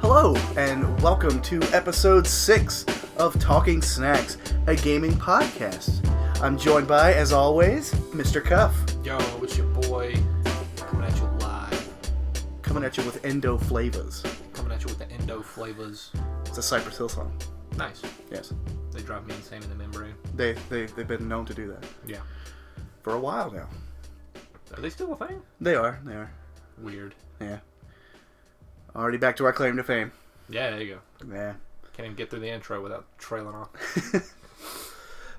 Hello, and welcome to episode 6 of Talking Snacks, a gaming podcast. I'm joined by, as always, Mr. Cuff. Yo, it's your boy, coming at you live. Coming at you with Endo Flavors. Coming at you with the Endo Flavors. It's a Cypress Hill song. Nice. Yes. They drive me insane in the membrane. They've been known to do that. Yeah. For a while now. Are they still a thing? They are. Weird. Yeah. Already back to our claim to fame. Yeah, there you go. Yeah. Can't even get through the intro without trailing off.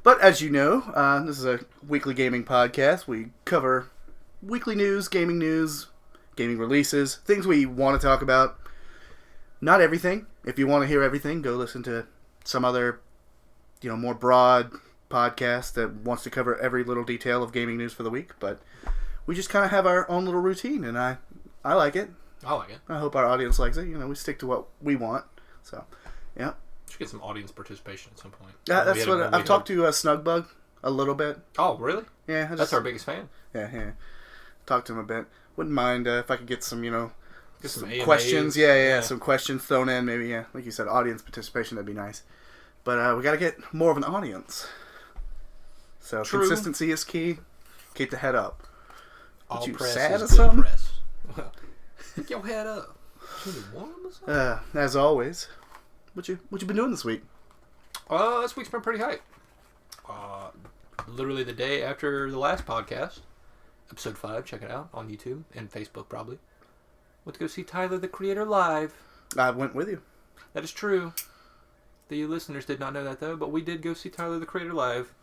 But as you know, this is a weekly gaming podcast. We cover weekly news, gaming releases, things we want to talk about. Not everything. If you want to hear everything, go listen to some other, more broad podcast that wants to cover every little detail of gaming news for the week. But we just kind of have our own little routine, and I like it. I like it. I hope our audience likes it. We stick to what we want. So, yeah. Should get some audience participation at some point. That's what I've talked to Snugbug a little bit. Oh, really? Yeah. That's our biggest fan. Yeah. Talked to him a bit. Wouldn't mind if I could get some, Get some questions. Yeah. Some questions thrown in. Maybe, like you said, audience participation. That'd be nice. But we got to get more of an audience. So True. Consistency is key. Keep the head up. All you press sad is or good something? press. Pick your head up. As always, what you been doing this week? This week's been pretty hype. Literally the day after the last podcast, episode 5, check it out on YouTube and Facebook probably. Went to go see Tyler, the Creator, live. I went with you. That is true. The listeners did not know that though, but we did go see Tyler, the Creator, live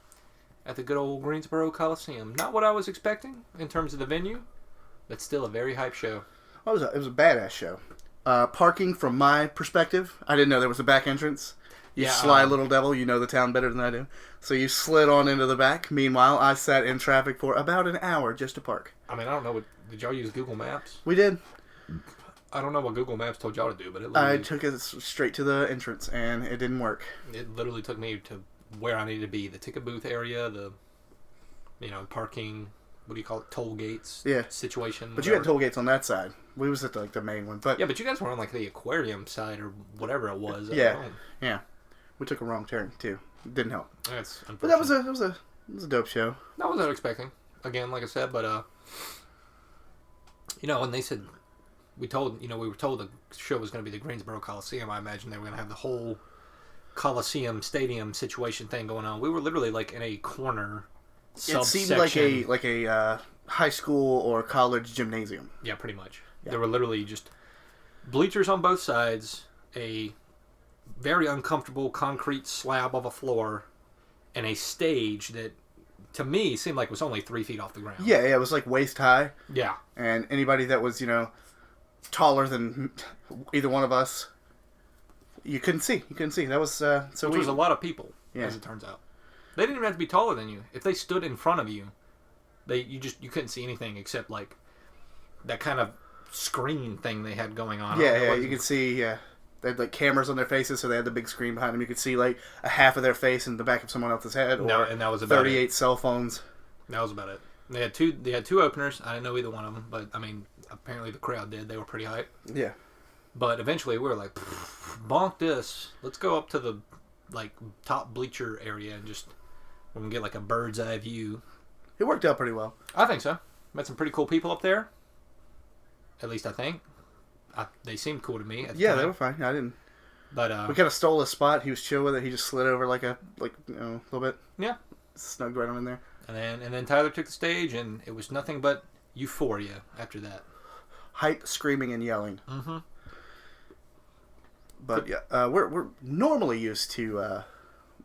at the good old Greensboro Coliseum. Not what I was expecting in terms of the venue, but still a very hype show. It was a badass show. Parking, from my perspective, I didn't know there was a back entrance. You sly little devil, you know the town better than I do. So you slid on into the back. Meanwhile, I sat in traffic for about an hour just to park. I mean, I don't know. Did y'all use Google Maps? We did. I don't know what Google Maps told y'all to do, but I took it straight to the entrance, and it didn't work. It literally took me to where I needed to be. The ticket booth area, the parking, what do you call it, toll gates situation. But you had toll gates on that side. We was at the main one. But yeah, but you guys were on the aquarium side or whatever it was. Yeah. We took a wrong turn too. It didn't help. That's unfortunate. But that was a dope show. That was what I was expecting. Again, like I said, but when they said we were told the show was going to be the Greensboro Coliseum, I imagined they were going to have the whole Coliseum stadium situation thing going on. We were literally in a corner. It seemed like a high school or college gymnasium. Yeah, pretty much. Yeah. There were literally just bleachers on both sides, a very uncomfortable concrete slab of a floor, and a stage that, to me, seemed like was only 3 feet off the ground. Yeah, it was waist high. Yeah. And anybody that was, taller than either one of us, you couldn't see. That was Which was a lot of people, as it turns out. They didn't even have to be taller than you. If they stood in front of you, you couldn't see anything except that kind of screen thing they had going on. Yeah, you could see. Yeah, they had cameras on their faces, so they had the big screen behind them. You could see a half of their face in the back of someone else's head, and that was about 38 cell phones. That was about it. They had two openers. I didn't know either one of them, but I mean, apparently the crowd did. They were pretty hype. Yeah. But eventually we were like, bonk this. Let's go up to the top bleacher area and just we can get a bird's eye view. It worked out pretty well. I think so. Met some pretty cool people up there. At least I think. They seemed cool to me. At the time. They were fine. I didn't. But we kind of stole his spot. He was chill with it. He just slid over a little bit. Yeah. Snugged right on in there. And then Tyler took the stage, and it was nothing but euphoria after that. Hype, screaming, and yelling. Mm-hmm. But yeah, we're normally used to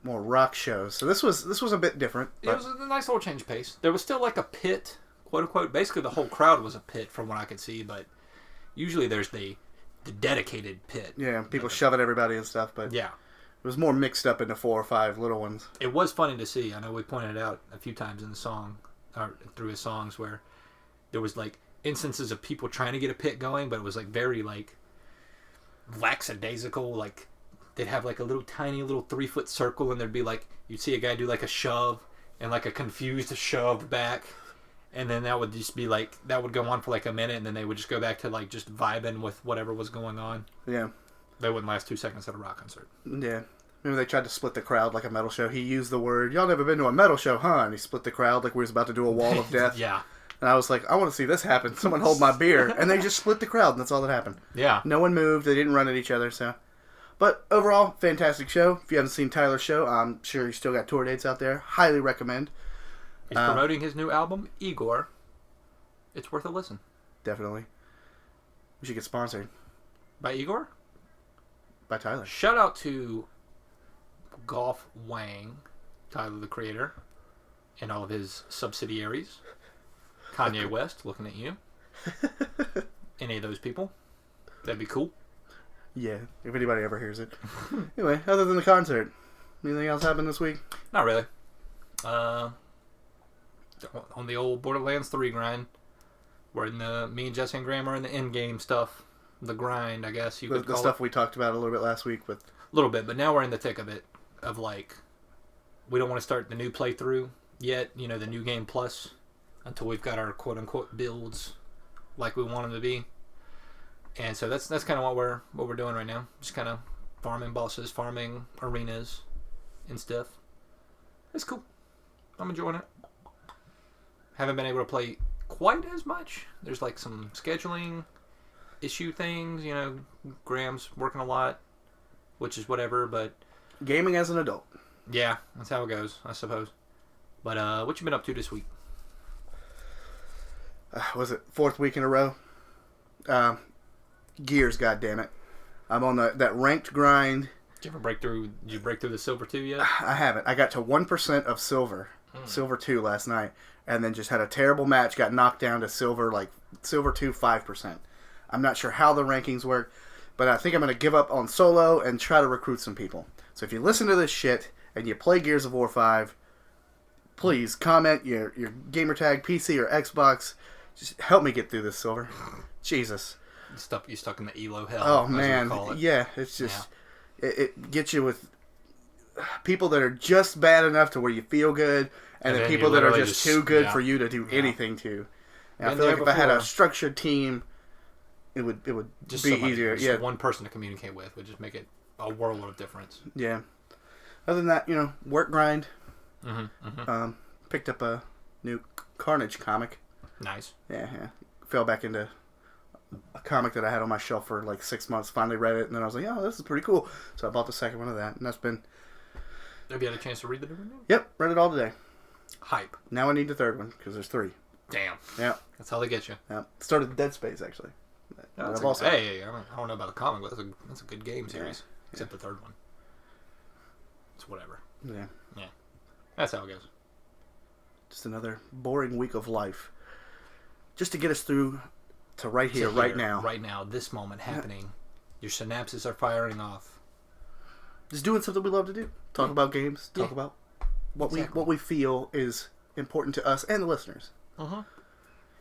more rock shows, so this was a bit different. It was a nice little change of pace. There was still a pit, quote unquote. Basically, the whole crowd was a pit, from what I could see. But usually, there's the dedicated pit. Yeah, people shoving everybody and stuff. But yeah, it was more mixed up into 4 or 5 little ones. It was funny to see. I know we pointed it out a few times in the song, or through his songs, where there was instances of people trying to get a pit going, but it was very lackadaisical. They'd have a little tiny 3-foot circle, and there'd be you'd see a guy do a shove and a confused shove back, and then that would just be that would go on for a minute, and then they would just go back to just vibing with whatever was going on. Yeah. They wouldn't last 2 seconds at a rock concert. Yeah. Maybe they tried to split the crowd like a metal show. He used the word, "Y'all never been to a metal show, huh?" And he split the crowd like we was about to do a wall of death. Yeah. And I was like, I want to see this happen. Someone hold my beer. And they just split the crowd, and that's all that happened. Yeah. No one moved. They didn't run at each other, so. But overall, fantastic show. If you haven't seen Tyler's show, I'm sure he's still got tour dates out there. Highly recommend. He's promoting his new album, Igor. It's worth a listen. Definitely. We should get sponsored. By Igor? By Tyler. Shout out to Golf Wang, Tyler the Creator, and all of his subsidiaries. Kanye West, looking at you. Any of those people. That'd be cool. Yeah, if anybody ever hears it. Anyway, other than the concert, anything else happened this week? Not really. On the old Borderlands 3 grind, we're in me and Jesse and Graham are in the in-game stuff. The grind, I guess you could call it. The stuff we talked about a little bit last week with... A little bit, but now we're in the thick of it. Of like, we don't want to start the new playthrough yet, the new game plus, until we've got our quote-unquote builds like we want them to be. And so that's kind of what we're doing right now. Just kind of farming bosses, farming arenas and stuff. It's cool. I'm enjoying it. Haven't been able to play quite as much. There's like some scheduling issue things. Graham's working a lot, which is whatever, but... Gaming as an adult. Yeah, that's how it goes, I suppose. But what you been up to this week? Was it 4th week in a row? Gears, goddammit. I'm on that ranked grind. Did you ever break through? Did you break through the silver 2 yet? I haven't. I got to 1% of silver. Silver 2 last night. And then just had a terrible match. Got knocked down to silver 2, 5%. I'm not sure how the rankings work. But I think I'm going to give up on solo and try to recruit some people. So if you listen to this shit and you play Gears of War 5, please comment your gamertag, PC, or Xbox. Just help me get through this silver. Jesus. You stuck in the ELO hell. Oh, man. Yeah, it's just... Yeah. It gets you with people that are just bad enough to where you feel good, and then people that are just too good for you to do anything to. And I feel like if I had a structured team, it would just be easier. Just one person to communicate with would just make it a world of difference. Yeah. Other than that, work grind. Mm-hmm. Picked up a new Carnage comic. Nice. Yeah. Fell back into a comic that I had on my shelf for 6 months. Finally read it, and then I was like, "Oh, this is pretty cool." So I bought the second one of that, and that's been. Have you had a chance to read the different one? Yep, read it all today. Hype. Now I need the third one because there's 3. Damn. Yeah. That's how they get you. Yeah. Started Dead Space actually. No, hey, I don't know about the comic, but that's a good game series. Yeah. Except the third one. It's whatever. Yeah. That's how it goes. Just another boring week of life. Just to get us through to right here, right now. Right now, this moment happening. Your synapses are firing off. Just doing something we love to do. Talk about games. Talk about what we feel is important to us and the listeners. Uh-huh.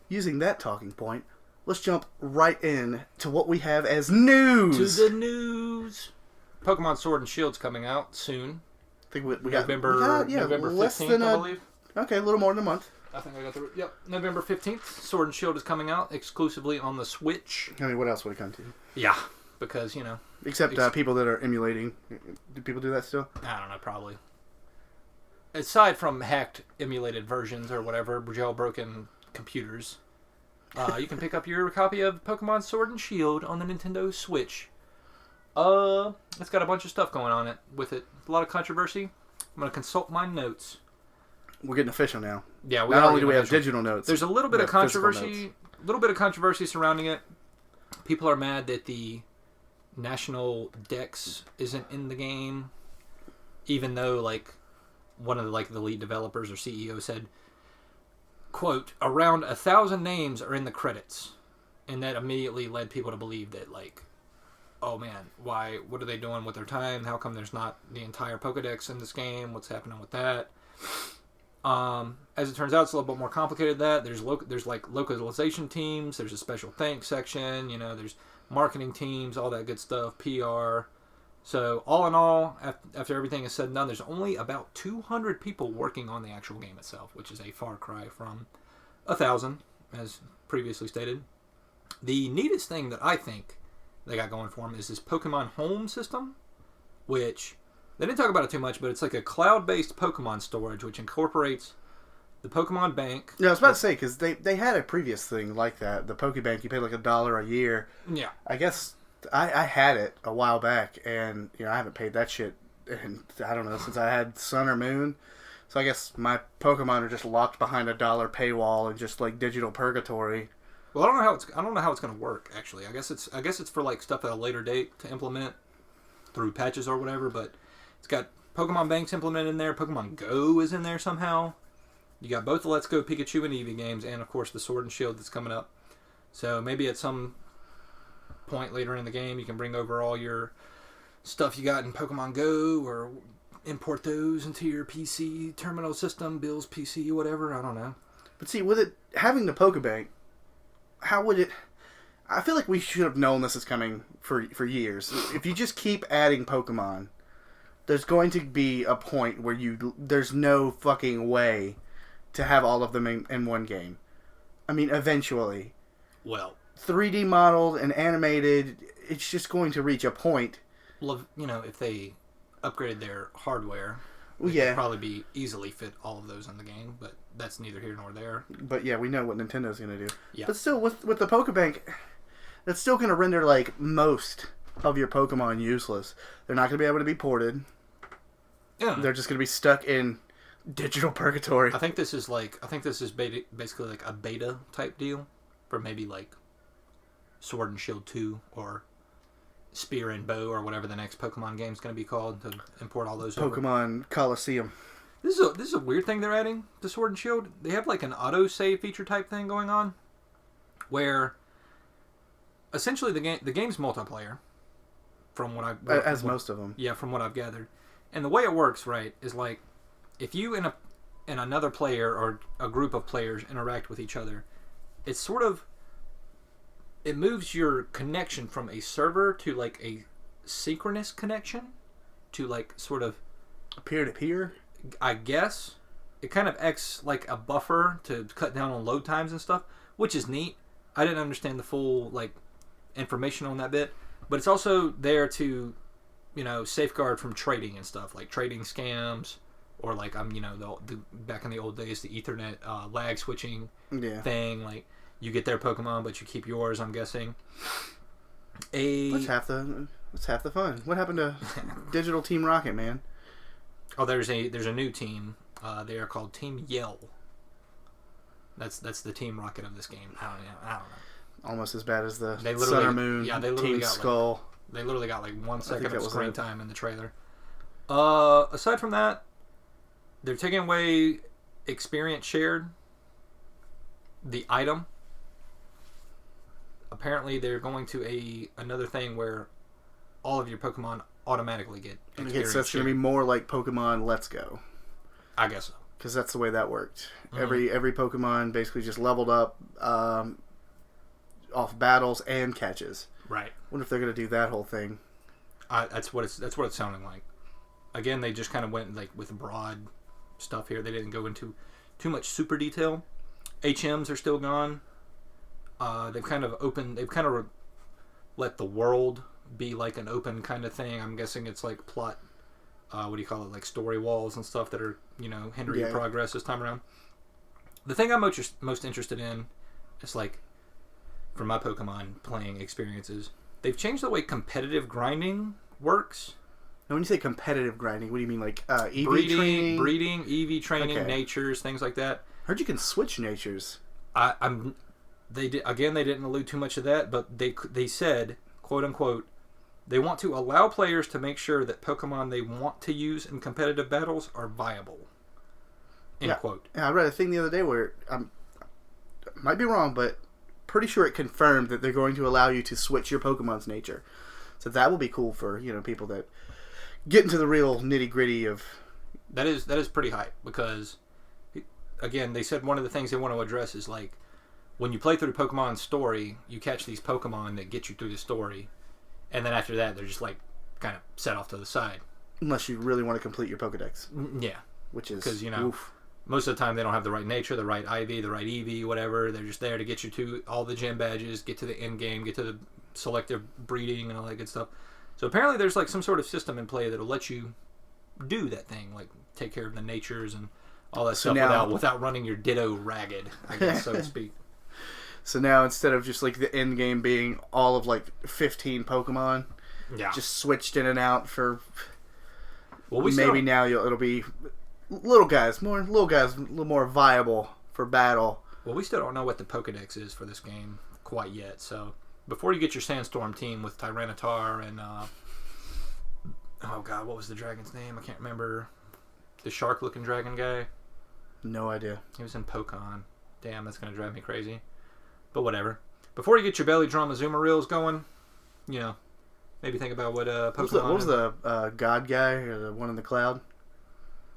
Using that talking point, let's jump right in to what we have as news. To the news. Pokemon Sword and Shield's coming out soon. I think we November 15th, I believe. Okay, a little more than a month. I think I got the... Yep, November 15th. Sword and Shield is coming out exclusively on the Switch. I mean, what else would it come to? Yeah, because, Except people that are emulating. Do people do that still? I don't know, probably. Aside from hacked, emulated versions or whatever, jailbroken computers, you can pick up your copy of Pokemon Sword and Shield on the Nintendo Switch. It's got a bunch of stuff going on with it. A lot of controversy. I'm going to consult my notes. We're getting official now. Yeah, not only do we have digital notes. There's a little bit of controversy. Surrounding it. People are mad that the National Dex isn't in the game, even though one of the lead developers or CEO said, quote, around 1,000 names are in the credits, and that immediately led people to believe that oh man, what are they doing with their time? How come there's not the entire Pokedex in this game? What's happening with that? As it turns out, it's a little bit more complicated than that. There's localization teams. There's a special thanks section. There's marketing teams, all that good stuff, PR. So all in all, after everything is said and done, there's only about 200 people working on the actual game itself, which is a far cry from 1,000, as previously stated. The neatest thing that I think they got going for them is this Pokemon Home system, which they didn't talk about it too much, but it's like a cloud-based Pokemon storage which incorporates the Pokemon Bank. Yeah, I was about to say, because they had a previous thing like that. The Pokebank, you pay like $1 a year. Yeah. I guess I had it a while back, and I haven't paid that shit in, I don't know, since I had Sun or Moon. So I guess my Pokemon are just locked behind $1 paywall and just like digital purgatory. Well, I don't know how it's going to work. Actually, I guess it's for like stuff at a later date to implement through patches or whatever. But it's got Pokemon Banks implemented in there. Pokemon Go is in there somehow. You got both the Let's Go Pikachu and Eevee games, and of course the Sword and Shield that's coming up. So maybe at some point later in the game, you can bring over all your stuff you got in Pokemon Go, or import those into your PC terminal system, Bill's PC, whatever. I don't know. But see, with it having the Pokebank, how would it? I feel like we should have known this is coming for years. If you just keep adding Pokemon, there's going to be a point where there's no fucking way to have all of them in one game. I mean, eventually. Well, 3D modeled and animated, it's just going to reach a point. Well, if they upgraded their hardware, Well, it yeah. could probably be easily fit all of those in the game, but that's neither here nor there. But yeah, we know what Nintendo's going to do. Yeah. But still, with the Pokebank, that's still going to render like most of your Pokemon useless. They're not going to be able to be ported. Yeah. They're just going to be stuck in digital purgatory. I think this is basically like a beta type deal for maybe like Sword and Shield 2 or Spear and Bow or whatever the next Pokemon game is going to be called, to import all those over. Pokemon Coliseum. This is a weird thing they're adding to Sword and Shield. They have like an auto save feature type thing going on, where essentially the game's multiplayer. From what I've most of them. Yeah, from what I've gathered, and the way it works, right, is like if you and another player or a group of players interact with each other, it's sort of, it moves your connection from a server to like a synchronous connection to like sort of peer-to-peer. I guess it kind of acts like a buffer to cut down on load times and stuff, which is neat. I didn't understand the full like information on that bit, but it's also there to, safeguard from trading and stuff, like trading scams, or like the back in the old days, the Ethernet lag switching thing. Like you get their Pokemon, but you keep yours. I'm guessing. What's half the fun? What happened to Digital Team Rocket, man? Oh, there's a new team. They are called Team Yell. That's the Team Rocket of this game. I don't know. Almost as bad as the They Sun or Moon. Yeah, they literally Team got Skull. They literally got like 1 second of was screen it. time in the trailer. Aside from that, they're taking away experience shared. The item. Apparently, they're going to another thing where all of your Pokemon automatically get experience So it's going to be more like Pokemon Let's Go. I guess so. Because that's the way that worked. Mm-hmm. Every Pokemon basically just leveled up off battles and catches. Right. Wonder if they're going to do that whole thing. That's what it's sounding like. Again, they just kind of went like with broad stuff here. They didn't go into too much super detail. HMs are still gone. They've kind of let the world be like an open kind of thing. I'm guessing it's like plot. What do you call it? Like story walls and stuff that are hinder your progress this time around. The thing I'm most interested in is like, for my Pokemon playing experiences, they've changed the way competitive grinding works. Now, when you say competitive grinding, what do you mean? Like EV training? Breeding, EV training, Okay. natures, things like that. Heard you can switch natures. They didn't allude too much of that, but they said, quote unquote, they want to allow players to make sure that Pokemon they want to use in competitive battles are viable. End quote. Yeah, I read a thing the other day where might be wrong, but pretty sure it confirmed that they're going to allow you to switch your Pokemon's nature. So that will be cool for people that get into the real nitty gritty of. That is pretty hype, because again, they said one of the things they want to address is like, when you play through the Pokemon story, you catch these Pokemon that get you through the story, and then after that, they're just like kind of set off to the side. Unless you really want to complete your Pokedex. Yeah. Which is... Because, oof. most of the time they don't have the right nature, the right IV, the right EV, whatever. They're just there to get you to all the gym badges, get to the end game, get to the selective breeding and all that good stuff. So apparently there's like some sort of system in play that'll let you do that thing, like take care of the natures and all that stuff without running your Ditto ragged, I guess, so to speak. So now instead of just like the end game being all of like 15 Pokemon, just switched in and out for. Well, maybe now it'll be little guys, a little more viable for battle. Well, we still don't know what the Pokedex is for this game quite yet. So before you get your Sandstorm team with Tyranitar and oh god, what was the dragon's name? I can't remember. The shark-looking dragon guy. No idea. He was in Pokemon. Damn, that's gonna drive me crazy. But whatever. Before you get your belly drum Azumarill going, maybe think about what Pokemon. What was the god guy or the one in the cloud?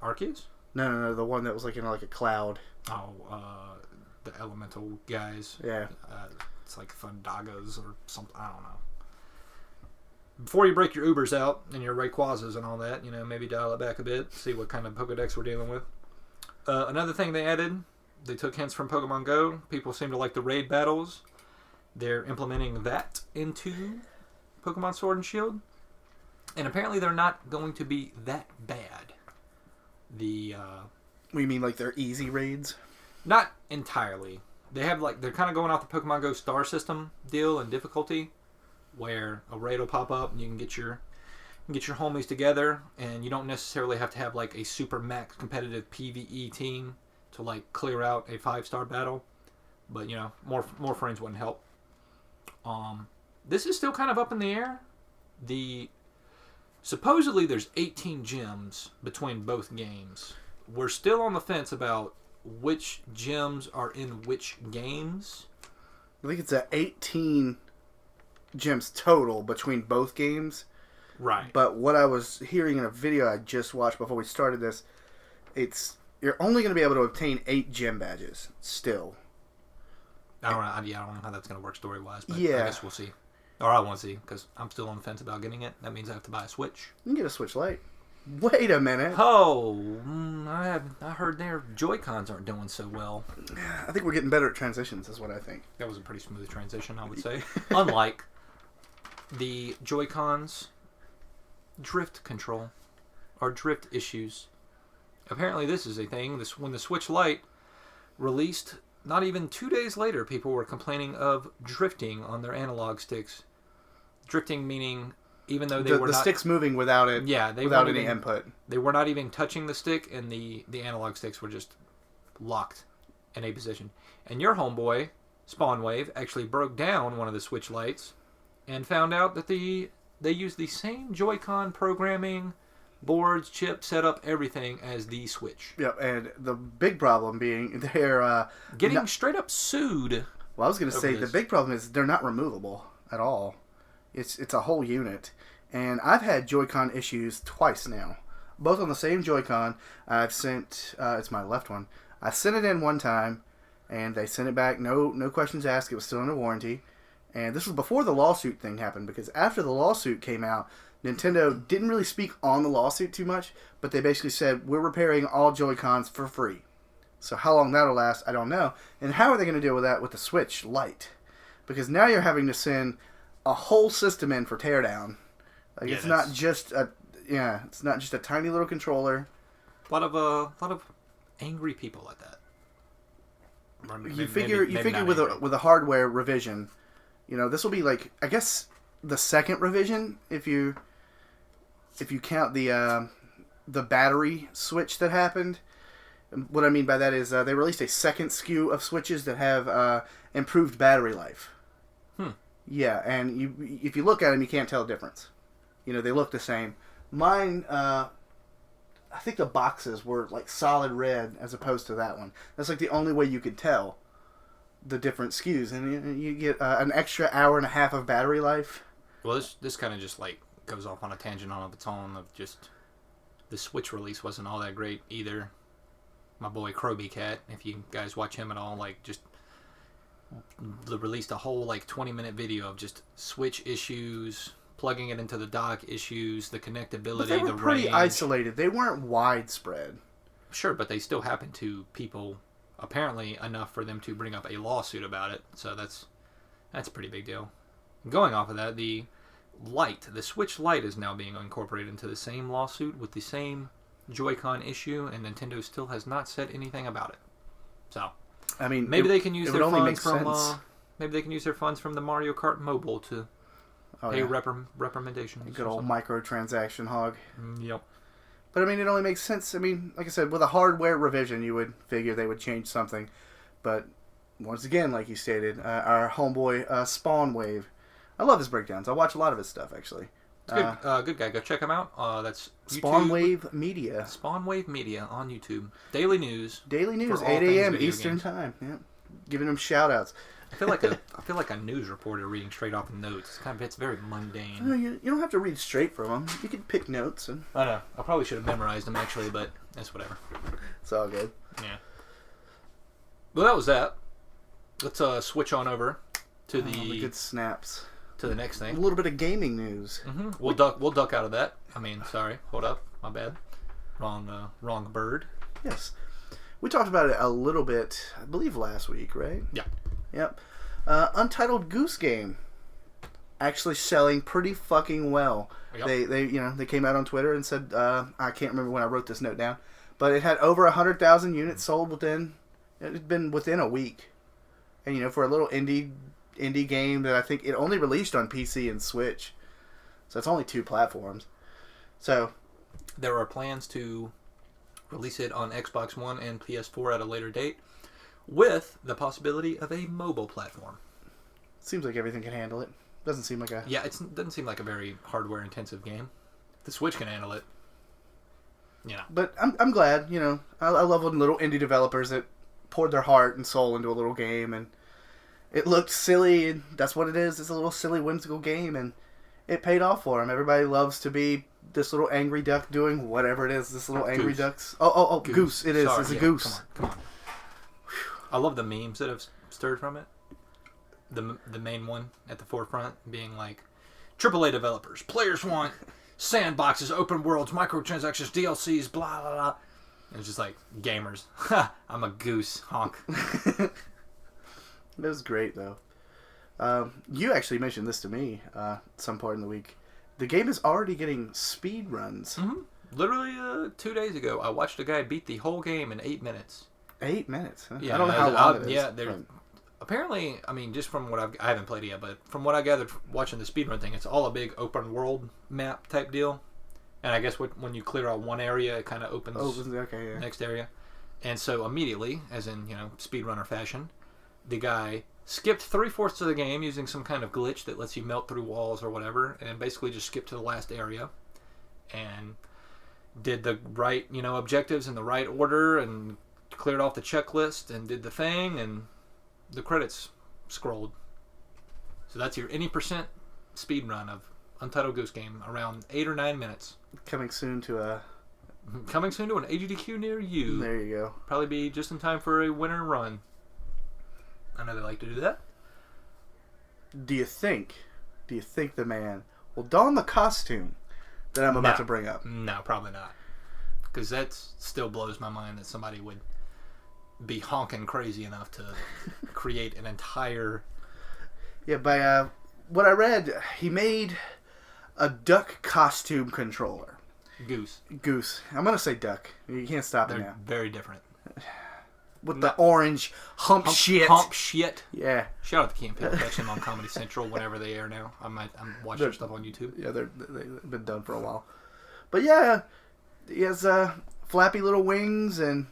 Arceus? No, the one that was like in like a cloud. Oh, the elemental guys. Yeah. It's like Thundagas or something. I don't know. Before you break your Ubers out and your Rayquazas and all that, maybe dial it back a bit, see what kind of Pokedex we're dealing with. Another thing they added, they took hints from Pokemon Go. People seem to like the raid battles. They're implementing that into Pokemon Sword and Shield. And apparently they're not going to be that bad. We mean like they're easy raids? Not entirely. They're kind of going off the Pokemon Go star system deal and difficulty, where a raid will pop up and you can get your homies together, and you don't necessarily have to have like a super max competitive PvE team to like clear out a 5-star battle, but more friends wouldn't help. This is still kind of up in the air. Supposedly there's 18 gyms between both games. We're still on the fence about which gyms are in which games. I think it's 18 gyms total between both games. Right. But what I was hearing in a video I just watched before we started this, you're only going to be able to obtain 8 gym badges still. I don't know how that's going to work story-wise, but I guess we'll see. Or I want to see, because I'm still on the fence about getting it. That means I have to buy a Switch. You can get a Switch Lite. Wait a minute. Oh, I heard their Joy-Cons aren't doing so well. I think we're getting better at transitions, is what I think. That was a pretty smooth transition, I would say. Unlike the Joy-Cons drift control, or drift issues. Apparently this is a thing. When the Switch Lite released, not even 2 days later, people were complaining of drifting on their analog sticks. Drifting meaning even though they were the not... stick's moving without it. Yeah, without any input. They were not even touching the stick, and the analog sticks were just locked in a position. And your homeboy, Spawnwave, actually broke down one of the Switch Lites and found out that they use the same Joy-Con programming, boards, chip, setup, everything as the Switch. Yep, and the big problem being they're... getting straight up sued. Well, I was going to say, the big problem is they're not removable at all. It's a whole unit. And I've had Joy-Con issues twice now. Both on the same Joy-Con. I've sent... it's my left one. I sent it in one time, and they sent it back. No questions asked. It was still under warranty. And this was before the lawsuit thing happened, because after the lawsuit came out, Nintendo didn't really speak on the lawsuit too much, but they basically said, we're repairing all Joy-Cons for free. So how long that'll last, I don't know. And how are they going to deal with that with the Switch Lite? Because now you're having to send a whole system in for teardown. Like, it's not just a tiny little controller. A lot of angry people like that. You figure with a hardware revision, this will be like, I guess, the second revision if you count the battery switch that happened. What I mean by that is they released a second SKU of Switches that have improved battery life. Yeah, and if you look at them, you can't tell a difference. They look the same. Mine, I think the boxes were like solid red as opposed to that one. That's like the only way you could tell the different SKUs, and you get an extra hour and a half of battery life. Well, this kind of just like goes off on a tangent on its own of just the Switch release wasn't all that great either. My boy Kroby Cat, if you guys watch him at all, like just released a whole like 20-minute video of just Switch issues, plugging it into the dock issues, the connectability, but they were pretty range. Isolated. They weren't widespread. Sure, but they still happened to people apparently enough for them to bring up a lawsuit about it. So that's a pretty big deal. going off of that, the Switch Lite is now being incorporated into the same lawsuit with the same Joy-Con issue, and Nintendo still has not said anything about it. So, I mean, maybe they can use their funds from sense. maybe they can use their funds from the Mario Kart Mobile to pay reprimandations. Good old microtransaction hog. Yep. But I mean, it only makes sense. I mean, like I said, with a hardware revision, you would figure they would change something. But once again, like you stated, our homeboy Spawn Wave. I love his breakdowns. I watch a lot of his stuff, actually. It's good. Good guy. Go check him out. That's Spawn YouTube. Wave Media. Spawn Wave Media on YouTube. Daily news. 8 a.m. Eastern Time. Yep. Giving him shout outs. I feel like a news reporter reading straight off the notes. It's very mundane. No, you don't have to read straight from them. You can pick notes. I know. I probably should have memorized them actually, but that's whatever. It's all good. Yeah. Well, that was that. Let's switch on over to the good snaps. To the next thing. A little bit of gaming news. Mm-hmm. We'll duck out of that. I mean, sorry. Hold up. My bad. Wrong bird. Yes. We talked about it a little bit, I believe, last week, right? Yeah. Yep. Untitled Goose Game. Actually selling pretty fucking well. Yep. They came out on Twitter and said, I can't remember when I wrote this note down, but it had over 100,000 units sold within a week. And, for a little indie game that I think it only released on PC and Switch. So it's only 2 platforms. So there are plans to release it on Xbox One and PS4 at a later date, with the possibility of a mobile platform. Seems like everything can handle it. Doesn't seem like it doesn't seem like a very hardware intensive game. The Switch can handle it. Yeah. But I'm glad, I love when little indie developers that poured their heart and soul into a little game, and it looked silly, and that's what it is. It's a little silly, whimsical game, and it paid off for them. Everybody loves to be this little angry duck doing whatever it is. This little angry duck's. Oh, goose. It is. Sorry, it's a goose. Come on. I love the memes that have stirred from it. The main one at the forefront being like, AAA developers, players want sandboxes, open worlds, microtransactions, DLCs, blah, blah, blah. And it's just like, gamers. Ha! I'm a goose. Honk. It was great, though. You actually mentioned this to me some part in the week. The game is already getting speed runs. Mm-hmm. Literally 2 days ago, I watched a guy beat the whole game in 8 minutes. 8 minutes? Huh? Yeah, I don't know how long it is. Yeah, apparently, I mean, just from what I haven't played it yet, but from what I gathered watching the speedrun thing, it's all a big open world map type deal. And I guess when you clear out one area, it kind of opens the next area. And so immediately, as in, speedrunner fashion, the guy skipped 3/4 of the game using some kind of glitch that lets you melt through walls or whatever, and basically just skipped to the last area and did the right, objectives in the right order and cleared off the checklist and did the thing, and the credits scrolled. So that's your any percent speed run of Untitled Goose Game, around 8 or 9 minutes. Coming soon to an AGDQ near you. There you go. Probably be just in time for a winter run. I know they like to do that. Do you think the man will don the costume that I'm about to bring up? No, probably not. Because that still blows my mind that somebody would be honking crazy enough to create an entire... Yeah, by what I read, he made a duck costume controller. Goose. I'm going to say duck. You can't stop it now. They're very different. With the orange hump shit. Hump shit. Yeah. Shout out to Key and Peele. Catch them on Comedy Central whenever they air now. I'm watching their stuff on YouTube. Yeah, they've been done for a while. But yeah, he has flappy little wings and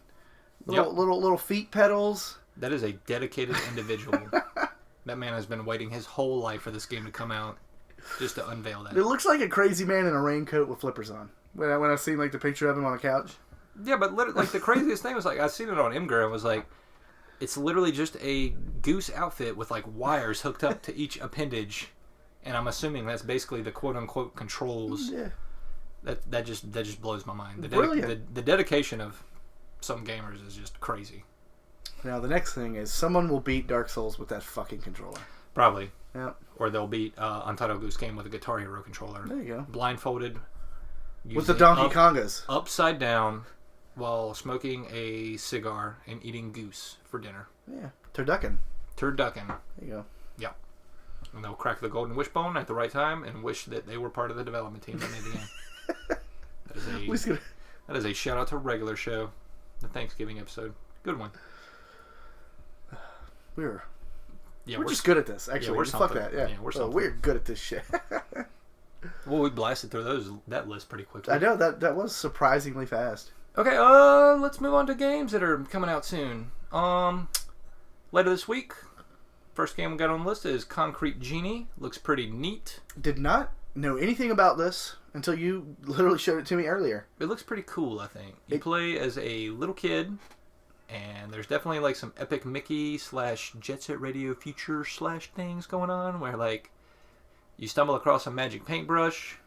little feet pedals. That is a dedicated individual. That man has been waiting his whole life for this game to come out just to unveil that. It looks like a crazy man in a raincoat with flippers on. When I seen the picture of him on the couch. Yeah, but the craziest thing was I seen it on Imgur and was like, it's literally just a goose outfit with wires hooked up to each appendage, and I'm assuming that's basically the quote unquote controls. Yeah. That just blows my mind. The dedication of some gamers is just crazy. Now the next thing is someone will beat Dark Souls with that fucking controller. Probably. Yeah. Or they'll beat Untitled Goose Game with a Guitar Hero controller. There you go. Blindfolded. With the Donkey Kongas. Upside down while smoking a cigar and eating goose for dinner. Yeah. Turducken. Turducken. There you go. Yeah. And they'll crack the golden wishbone at the right time and wish that they were part of the development team that made the game. That is a shout out to Regular Show, the Thanksgiving episode. Good one. We're just good at this, actually. Yeah, we're Fuck something. that. Yeah, we're good at this shit. Well, we blasted through that list pretty quickly. I know that was surprisingly fast. Okay, let's move on to games that are coming out soon. Later this week, first game we got on the list is Concrete Genie. Looks pretty neat. Did not know anything about this until you literally showed it to me earlier. It looks pretty cool, I think. You play as a little kid, and there's definitely like some Epic Mickey / Jet Set Radio Future / things going on where like you stumble across a magic paintbrush.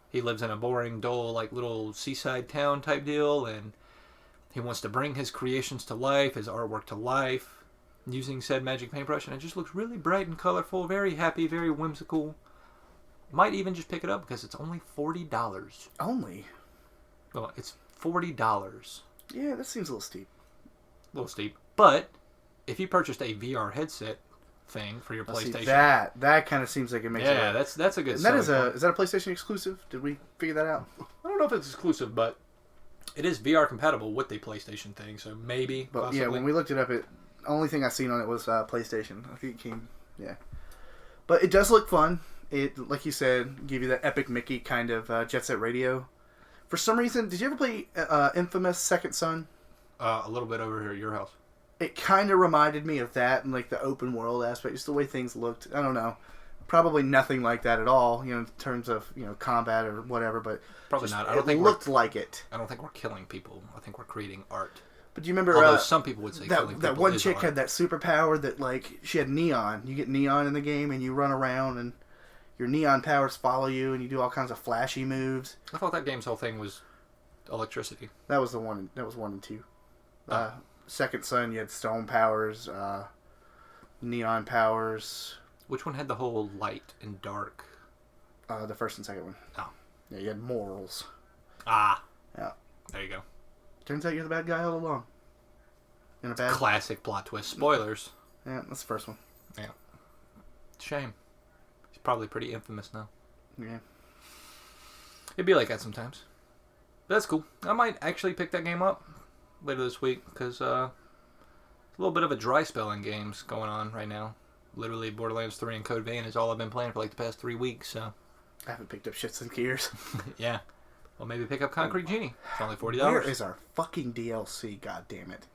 He lives in a boring, dull, like little seaside town type deal, and he wants to bring his creations to life, his artwork to life, using said magic paintbrush, and it just looks really bright and colorful, very happy, very whimsical. Might even just pick it up because it's only $40. Only? Well, it's $40. Yeah, that seems a little steep. A little steep. But if you purchased a VR headset thing for your PlayStation, that kind of seems like it makes it. Yeah, that's a good. And that is a PlayStation exclusive? Did we figure that out? I don't know if it's exclusive, but it is VR compatible with the PlayStation thing, so maybe. But possibly. yeah, when we looked it up, only thing I seen on it was PlayStation. I think it came. Yeah, but it does look fun. It, like you said, give you that Epic Mickey kind of Jet Set Radio. For some reason, did you ever play Infamous Second Son? A little bit over here at your house. It kind of reminded me of that and like the open world aspect, just the way things looked. I don't know. Probably nothing like that at all, in terms of, combat or whatever, but probably not. It looked like it. I don't think we're killing people. I think we're creating art. But do you remember although some people would say that one chick had that superpower that like she had neon. You get neon in the game and you run around and your neon powers follow you and you do all kinds of flashy moves. I thought that game's whole thing was electricity. That was the one. That was 1 and 2. Second Son, you had stone powers, neon powers. Which one had the whole light and dark? The first and second one. Oh. Yeah, you had morals. Ah. Yeah. There you go. Turns out you're the bad guy all along. In a bad... Classic plot twist. Spoilers. Yeah, that's the first one. Yeah. Shame. He's probably pretty infamous now. Yeah. It'd be like that sometimes. But that's cool. I might actually pick that game up later this week because a little bit of a dry spell in games going on right now. Literally, Borderlands 3 and Code Vein is all I've been playing for like the past 3 weeks. So I haven't picked up shit since Gears. Yeah. Well, maybe pick up Concrete Genie. It's only $40. Where is our fucking DLC? God damn it!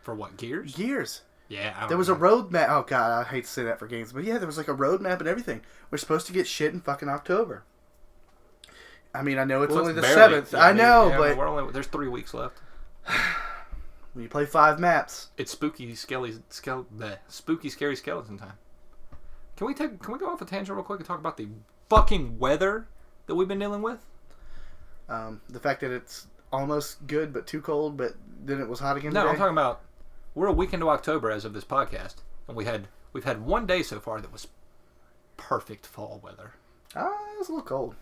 For what, Gears? Gears. Yeah. There was a roadmap. Oh god, I hate to say that for games, but yeah, there was like a roadmap and everything. We're supposed to get shit in fucking October. I mean, I know it's only the 7th. Yeah, I know, but there's 3 weeks left. When you play 5 maps, it's spooky, scary skeleton time. Can we go off a tangent real quick and talk about the fucking weather that we've been dealing with? the fact that it's almost good but too cold, but then it was hot again. No, today. I'm talking about we're a week into October as of this podcast, and we've had 1 day so far that was perfect fall weather. It's a little cold.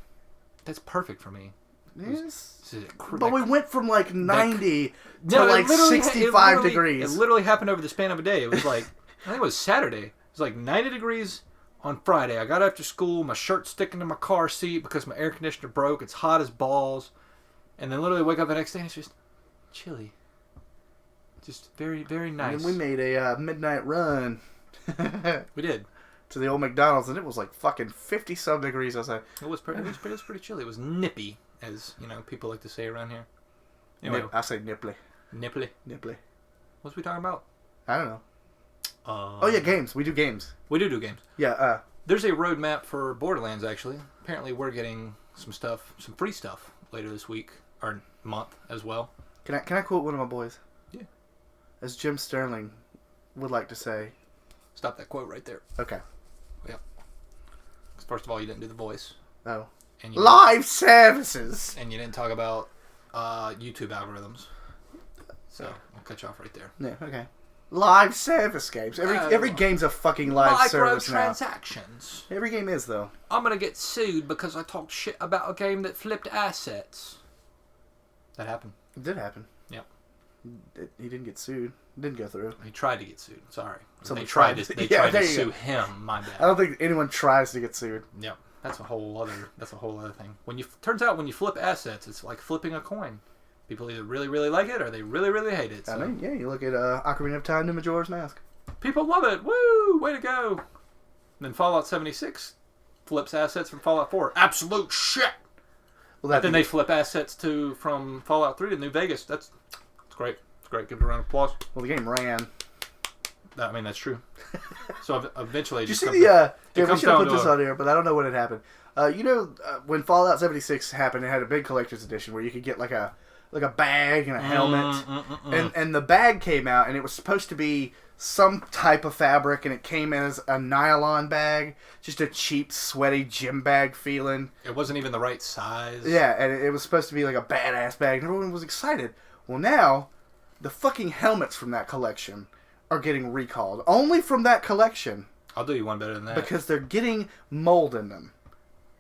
That's perfect for me. Yes. But we went from like 90 to like it 65 degrees. It literally happened over the span of a day. It was like, I think it was Saturday. It was like 90 degrees on Friday. I got after school, my shirt's sticking to my car seat because my air conditioner broke. It's hot as balls. And then literally wake up the next day and it's just chilly. Just very, very nice. And we made a midnight run. We did. To the old McDonald's, and it was like fucking 50-some degrees outside. It was pretty chilly. It was nippy, as people like to say around here. Anyway, I say nipply. Nipply. What's we talking about? I don't know. Oh yeah, games. We do games. We do games. Yeah. There's a roadmap for Borderlands, actually. Apparently we're getting some free stuff later this week, or month as well. Can I quote one of my boys? Yeah. As Jim Sterling would like to say. Stop that quote right there. Okay. Yep. First of all, you didn't do the voice. Oh. And Live services! And you didn't talk about YouTube algorithms. So, I'll cut you off right there. Yeah, okay. Live service games. Every game's a fucking live service now. Microtransactions. Every game is, though. I'm going to get sued because I talked shit about a game that flipped assets. That happened. It did happen. Yep. He didn't get sued. Didn't go through. He tried to get sued. Sorry. Someone They tried tried to, to- they yeah, tried there to you sue go. him. My I bad. don't think anyone tries to get sued. Yep. That's a whole other thing. Turns out when you flip assets, it's like flipping a coin. People either really, really like it or they really, really hate it. So. I mean, yeah, you look at Ocarina of Time to Majora's Mask. People love it. Woo! Way to go. Then Fallout 76 flips assets from Fallout 4. Absolute shit. Well, Then they flip assets from Fallout 3 to New Vegas. It's great. It's great. Give it a round of applause. Well, the game ran. I mean, that's true. So eventually, Did you see the? Yeah, we comes should have down put to this on here, but I don't know when it happened. When Fallout 76 happened, it had a big collector's edition where you could get like a bag and a helmet, and the bag came out, and it was supposed to be some type of fabric, and it came as a nylon bag, just a cheap, sweaty gym bag feeling. It wasn't even the right size. Yeah, and it was supposed to be like a badass bag, and everyone was excited. Well, now the fucking helmets from that collection are getting recalled. Only from that collection. I'll do you one better than that. Because they're getting mold in them.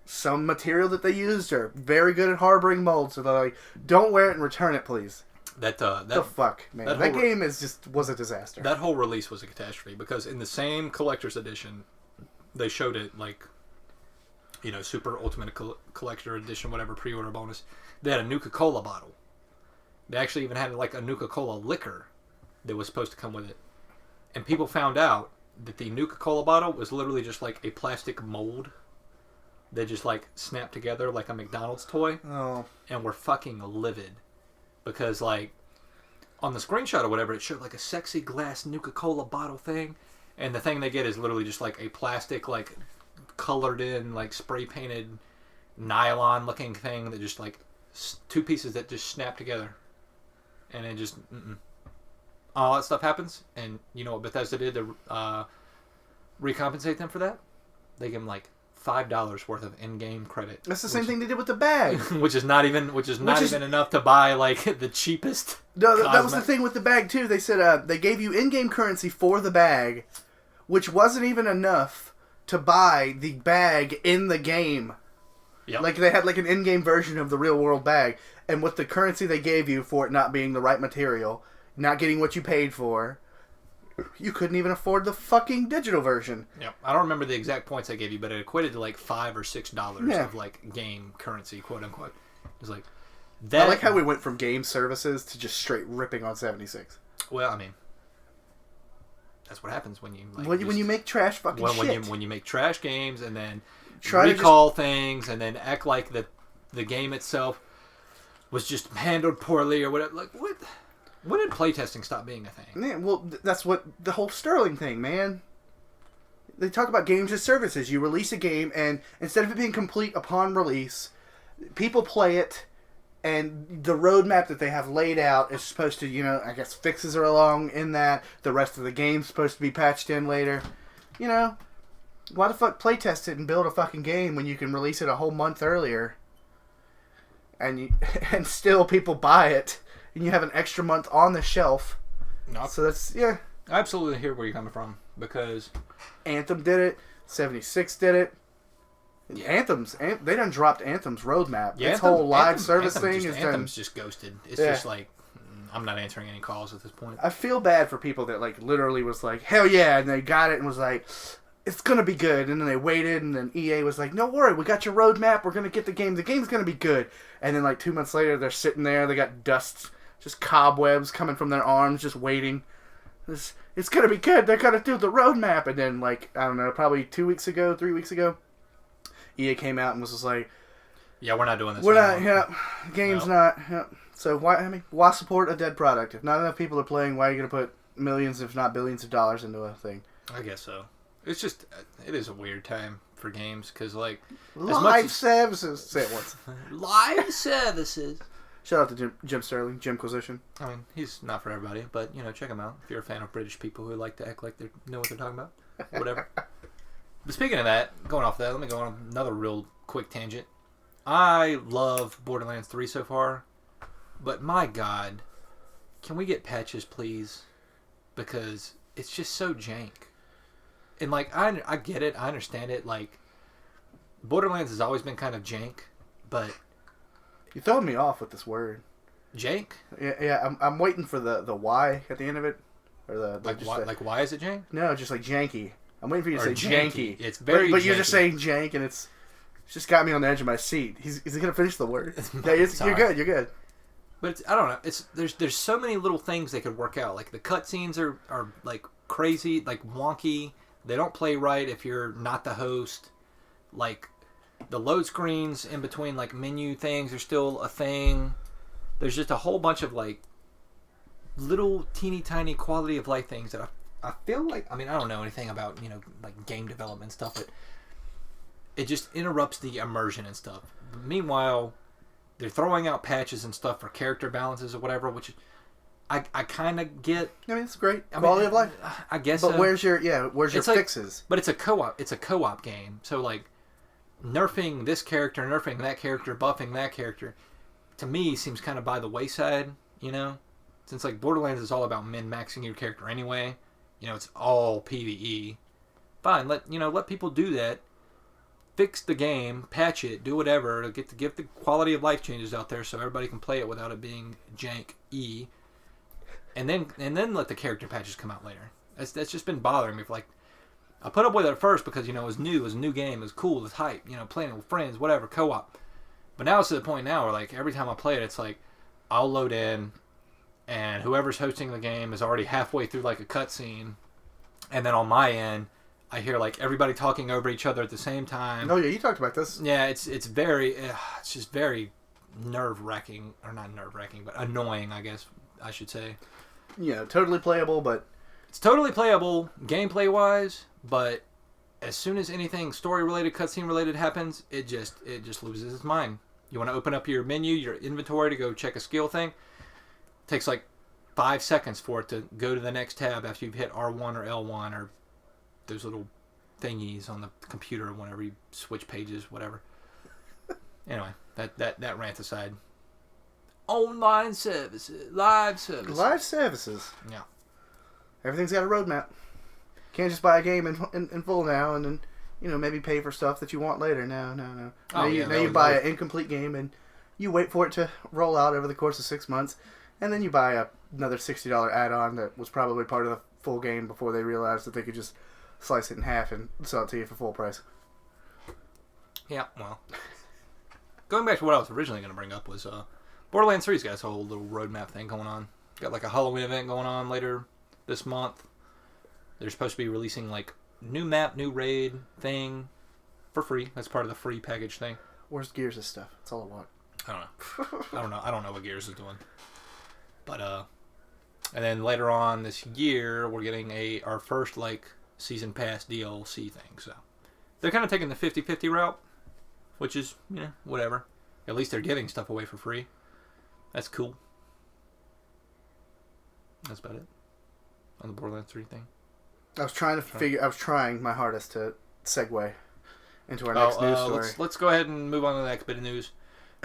Some material that they used are very good at harboring mold, so they're like, don't wear it and return it, please. The fuck, man. That game was a disaster. That whole release was a catastrophe because in the same collector's edition, they showed it like, Super Ultimate Collector Edition, whatever, pre-order bonus. They had a Nuka-Cola bottle. They actually even had like a Nuka-Cola liquor that was supposed to come with it. And people found out that the Nuka-Cola bottle was literally just like a plastic mold that just like snapped together like a McDonald's toy. Oh. And we're fucking livid. Because like on the screenshot or whatever, it showed like a sexy glass Nuka-Cola bottle thing. And the thing they get is literally just like a plastic like colored in like spray painted nylon looking thing that just like two pieces that just snap together. And it just... all that stuff happens, and you know what Bethesda did to recompensate them for that? They give them like $5 worth of in-game credit. That's the same thing they did with the bag, which is not even enough to buy like the cheapest. No, that was the thing with the bag too. They said they gave you in-game currency for the bag, which wasn't even enough to buy the bag in the game. Yep. Like they had like an in-game version of the real-world bag, and with the currency they gave you for it not being the right material. Not getting what you paid for, you couldn't even afford the fucking digital version. Yep. I don't remember the exact points I gave you, but it equated to like $5 or $6 of like game currency, quote unquote. It was like that. I like how we went from game services to just straight ripping on 76. Well, I mean, that's what happens when you like, when you make trash fucking shit. When you make trash games and then recall things and then act like the game itself was just handled poorly or whatever. Like what? When did playtesting stop being a thing? Yeah, well, that's what the whole Sterling thing, man. They talk about games as services. You release a game, and instead of it being complete upon release, people play it, and the roadmap that they have laid out is supposed to, I guess fixes are along in that. The rest of the game's supposed to be patched in later. Why the fuck playtest it and build a fucking game when you can release it a whole month earlier? And still people buy it. And you have an extra month on the shelf. No. So that's, yeah. I absolutely hear where you're coming from. Because Anthem did it. 76 did it. Yeah. They done dropped Anthem's roadmap. Yeah, its whole live service thing is done. Anthem's just ghosted. It's just like, I'm not answering any calls at this point. I feel bad for people that like literally was like, hell yeah, and they got it and was like, it's gonna be good, and then they waited, and then EA was like, no worry, we got your roadmap, we're gonna get the game. The game's gonna be good. And then like 2 months later, they're sitting there, they got dust. Just cobwebs coming from their arms, just waiting. It's gonna be good. They're gonna do the roadmap. And then, like, I don't know, probably 3 weeks ago, EA came out and was just like, "Yeah, we're not doing this. We're not. Yeah, game's not. Yeah. So why support a dead product? If not enough people are playing, why are you gonna put millions, if not billions, of dollars into a thing?" I guess so. It is a weird time for games because, like, live services. Say it once. Live services. Shout out to Jim Sterling, Jimquisition. I mean, he's not for everybody, but, check him out if you're a fan of British people who like to act like they know what they're talking about. Whatever. But speaking of that, going off that, let me go on another real quick tangent. I love Borderlands 3 so far, but my God, can we get patches, please? Because it's just so jank. And, like, I get it, I understand it, like, Borderlands has always been kind of jank, but... You're throwing me off with this word. Jank? Yeah. I'm waiting for the Y at the end of it, or why is it jank? No, just like janky. I'm waiting for you to Or say janky. janky. It's very But janky. you're just saying jank, and it's just got me on the edge of my seat. Is he gonna finish the word? Yeah, you're good. You're good. But I don't know. There's so many little things they could work out. Like the cutscenes are like crazy, like wonky. They don't play right if you're not the host. Like the load screens in between like menu things are still a thing. There's just a whole bunch of like little teeny tiny quality of life things that I feel like, I mean, I don't know anything about, like game development stuff, but it just interrupts the immersion and stuff. Meanwhile, they're throwing out patches and stuff for character balances or whatever, which I kind of get. I mean, it's great quality of life. I guess. But where's your fixes? But it's a co-op. It's a co-op game. So like, nerfing this character, nerfing that character, buffing that character, to me seems kind of by the wayside. Since like Borderlands is all about min-maxing your character anyway. It's all PvE. Fine, let people do that. Fix the game, patch it, do whatever to get the quality of life changes out there so everybody can play it without it being jank-y. And then let the character patches come out later. That's just been bothering me. I put up with it at first because it was new, it was a new game, it was cool, it was hype, playing it with friends, whatever, co-op. But now it's to the point now where like every time I play it, it's like I'll load in, and whoever's hosting the game is already halfway through like a cutscene, and then on my end, I hear like everybody talking over each other at the same time. Oh yeah, you talked about this. Yeah, it's just very nerve-wracking, or not nerve-wracking, but annoying, I guess I should say. Yeah, totally playable, but it's totally playable gameplay-wise, but as soon as anything story-related, cutscene-related happens, it just loses its mind. You want to open up your menu, your inventory to go check a skill thing. It takes like 5 seconds for it to go to the next tab after you've hit R1 or L1 or those little thingies on the computer whenever you switch pages, whatever. Anyway, that rant aside. Online services, live services. Live services. Yeah. Everything's got a roadmap. Can't just buy a game in full now and then, maybe pay for stuff that you want later. No. Now you buy an incomplete game and you wait for it to roll out over the course of 6 months, and then you buy another $60 add-on that was probably part of the full game before they realized that they could just slice it in half and sell it to you for full price. Yeah, well. Going back to what I was originally going to bring up was Borderlands 3's got this whole little roadmap thing going on. Got like a Halloween event going on later this month. They're supposed to be releasing like new map, new raid thing for free. That's part of the free package thing. Where's Gears' stuff? That's all I want. I don't know what Gears is doing. But and then later on this year we're getting our first like season pass DLC thing. So they're kind of taking the 50-50 route, which is, whatever. At least they're giving stuff away for free. That's cool. That's about it on the Borderlands 3 thing. I was trying my hardest to segue into our next news story. Let's go ahead and move on to the next bit of news.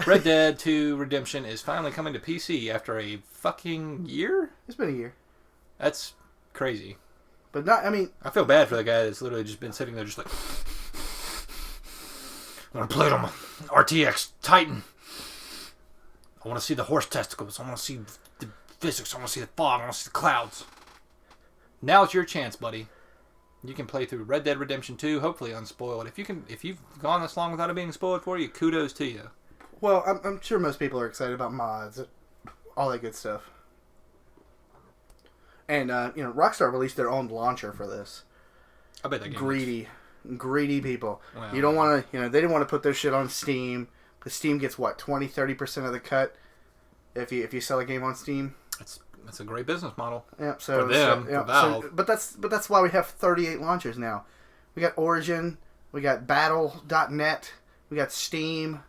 Red Dead 2 Redemption is finally coming to PC after a fucking year? It's been a year. That's crazy. But I feel bad for the guy that's literally just been sitting there just like, I want to play it on my RTX Titan. I want to see the horse testicles. I want to see the physics. I want to see the fog. I want to see the clouds. Now it's your chance, buddy. You can play through Red Dead Redemption 2, hopefully unspoiled. If you've gone this long without it being spoiled for you, kudos to you. Well, I'm sure most people are excited about mods, all that good stuff. And Rockstar released their own launcher for this. I bet that game greedy people. Well, you don't want to, they didn't want to put their shit on Steam, because Steam gets what, 20-30% of the cut if you sell a game on Steam. That's a great business model. Yeah, so for them, for Valve. But that's why we have 38 launchers now. We got Origin, we got Battle.net, we got Steam,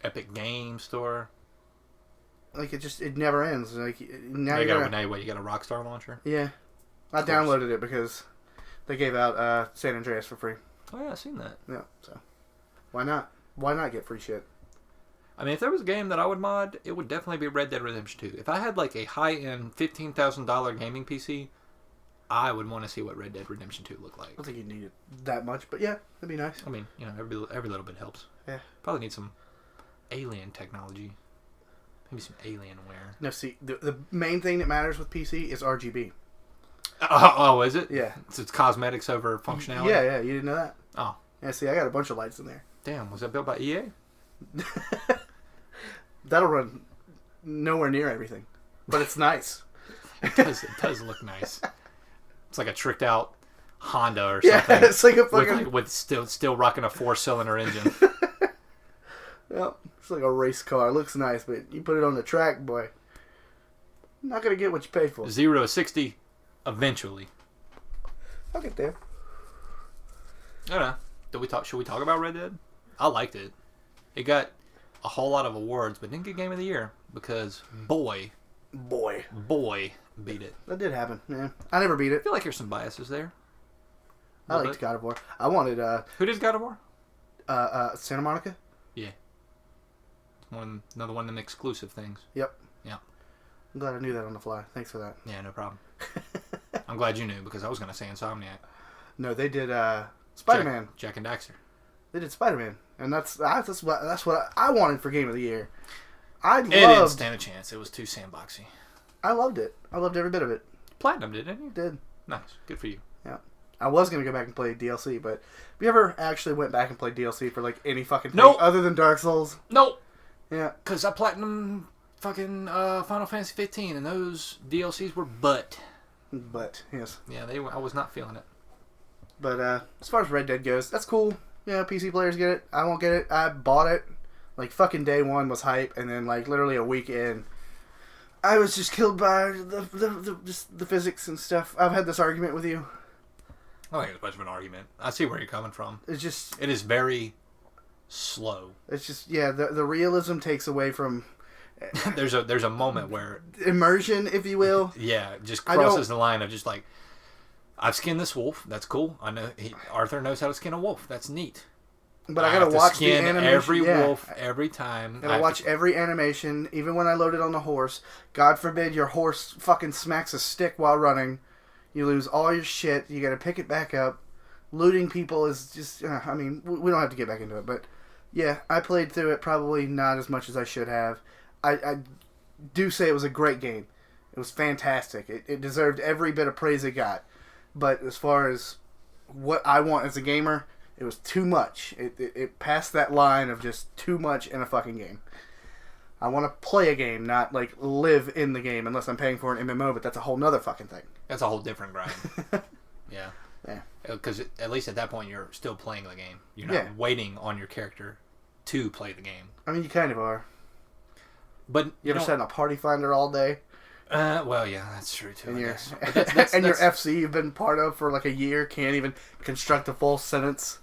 Epic Game Store. Like it never ends. Like now you got a Rockstar launcher? Yeah, I downloaded it because they gave out San Andreas for free. Oh yeah, I've seen that. Yeah, so why not? Why not get free shit? I mean, if there was a game that I would mod, it would definitely be Red Dead Redemption 2. If I had like a high-end $15,000 gaming PC, I would want to see what Red Dead Redemption 2 looked like. I don't think you need it that much, but yeah, that'd be nice. I mean, every little bit helps. Yeah. Probably need some alien technology. Maybe some Alienware. No, see, the main thing that matters with PC is RGB. Oh, is it? Yeah. So it's cosmetics over functionality? Yeah, you didn't know that? Oh. Yeah, see, I got a bunch of lights in there. Damn, was that built by EA? That'll run nowhere near everything. But it's nice. It does look nice. It's like a tricked out Honda or Yeah, something. it's like a fucking... With still rocking a 4-cylinder engine. Yep, it's like a race car. It looks nice, but you put it on the track, boy. You're not going to get what you paid for. 0 to 60 eventually. I'll get there. I don't know. Should we talk about Red Dead? I liked it. It got a whole lot of awards, but didn't get Game of the Year because boy beat it. That did happen. Yeah, I never beat I it. feel like there's some biases there. I liked God of War. I wanted Who did God of War? Santa Monica. Yeah, another one of them exclusive things. Yep. Yeah. I'm glad I knew that on the fly. Thanks for that. Yeah, no problem. I'm glad you knew because I was gonna say Insomniac. No, they did Spider-Man. Jack and Daxter. They did Spider-Man, and that's what I wanted for Game of the Year. It didn't stand a chance. It was too sandboxy. I loved it. I loved every bit of it. Platinum didn't you? Did. Nice. Good for you. Yeah. I was gonna go back and play DLC, but have you ever actually went back and played DLC for like any fucking thing other than Dark Souls? Nope. Yeah. Because I platinum fucking Final Fantasy 15, and those DLCs were butt. But yes. Yeah, I was not feeling it. But as far as Red Dead goes, that's cool. Yeah, PC players get it. I won't get it. I bought it. Like, fucking day one was hype, and then, like, literally a week in, I was just killed by the physics and stuff. I've had this argument with you. I don't think it's much of an argument. I see where you're coming from. It's just... It is very slow. It's just, yeah, the realism takes away from... there's a moment where... Immersion, if you will. Yeah, just crosses the line of just like, I've skinned this wolf. That's cool. I know Arthur knows how to skin a wolf. That's neat. But I gotta watch the animation. Every wolf every time. I gotta watch every animation, even when I load it on the horse. God forbid your horse fucking smacks a stick while running. You lose all your shit. You gotta pick it back up. Looting people is just... I mean, we don't have to get back into it, but... Yeah, I played through it probably not as much as I should have. I do say it was a great game. It was fantastic. It deserved every bit of praise it got. But as far as what I want as a gamer, it was too much. It passed that line of just too much in a fucking game. I want to play a game, not like live in the game, unless I'm paying for an MMO, but that's a whole nother fucking thing. That's a whole different grind. Yeah. Yeah. Because at least at that point you're still playing the game. You're not waiting on your character to play the game. I mean, you kind of are. But you ever sat in a party finder all day? Well, yeah, that's true too. And your your FC you've been part of for like a year can't even construct a full sentence,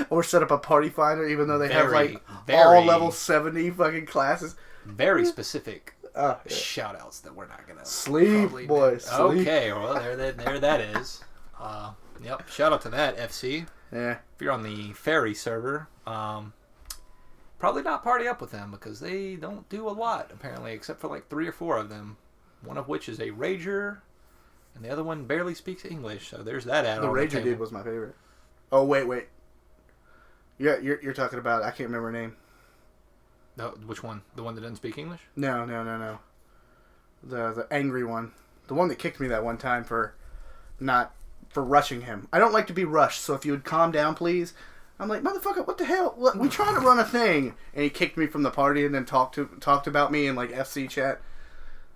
or set up a party finder, even though they have like all level 70 fucking classes. Very specific shout outs that we're not gonna sleep, boys. Okay, well there that is. Yep. Shout out to that FC. Yeah. If you're on the Fairy server, probably not party up with them because they don't do a lot apparently, except for like 3 or 4 of them. One of which is a rager, and the other one barely speaks English. So there's that add-on. The rager dude was my favorite. Oh wait. Yeah, you're talking about, I can't remember her name. No, which one? The one that doesn't speak English? No. The angry one. The one that kicked me that one time for rushing him. I don't like to be rushed, so if you would calm down, please. I'm like, motherfucker, what the hell? We trying to run a thing. And he kicked me from the party and then talked about me in like FC chat.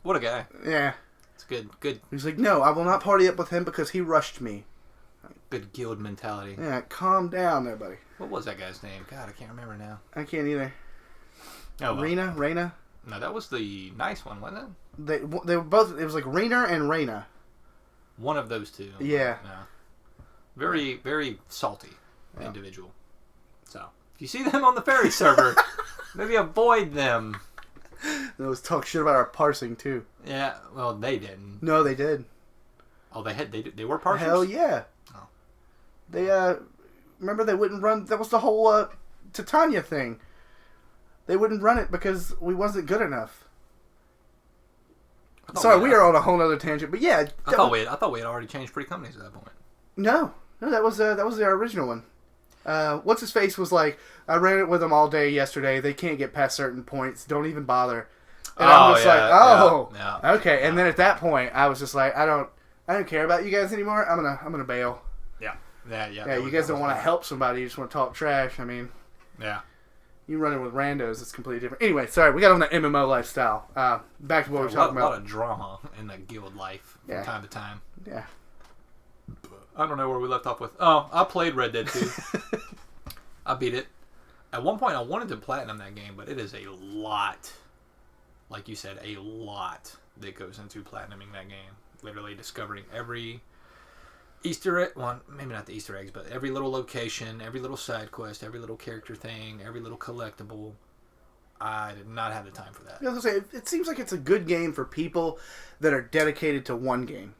What a guy. Yeah. It's good. He's like, no, I will not party up with him because he rushed me. Good guild mentality. Yeah, calm down there, buddy. What was that guy's name? God, I can't remember now. I can't either. Oh, well. Reyna? No, that was the nice one, wasn't it? They were both, it was like Reyna and Reyna. One of those two. Yeah. Very, very salty individual. So, if you see them on the Fairy server, maybe avoid them. They was talk shit about our parsing, too. Yeah, well, they didn't. No, they did. Oh, they were parsers? Hell yeah. Oh. They, remember they wouldn't run, that was the whole, Titania thing. They wouldn't run it because we wasn't good enough. Sorry, we are on a whole other tangent, but yeah. I thought we had already changed pretty companies at that point. No, that was our original one. What's his face was like, I ran it with them all day yesterday. They can't get past certain points. Don't even bother. And I'm just okay. And then at that point, I was just like, I don't care about you guys anymore. I'm gonna bail. Yeah. You guys don't want to help somebody. You just want to talk trash. I mean, yeah. You running with randos, it's completely different. Anyway, sorry, we got on the MMO lifestyle. Back to what we were talking about. A lot of drama in the guild life from time to time. Yeah. I don't know where we left off with. Oh, I played Red Dead 2. I beat it. At one point, I wanted to platinum that game, but it is a lot. Like you said, a lot that goes into platinuming that game. Literally discovering every Easter egg, well, maybe not the Easter eggs, but every little location, every little side quest, every little character thing, every little collectible. I did not have the time for that. I was gonna say, it seems like it's a good game for people that are dedicated to one game.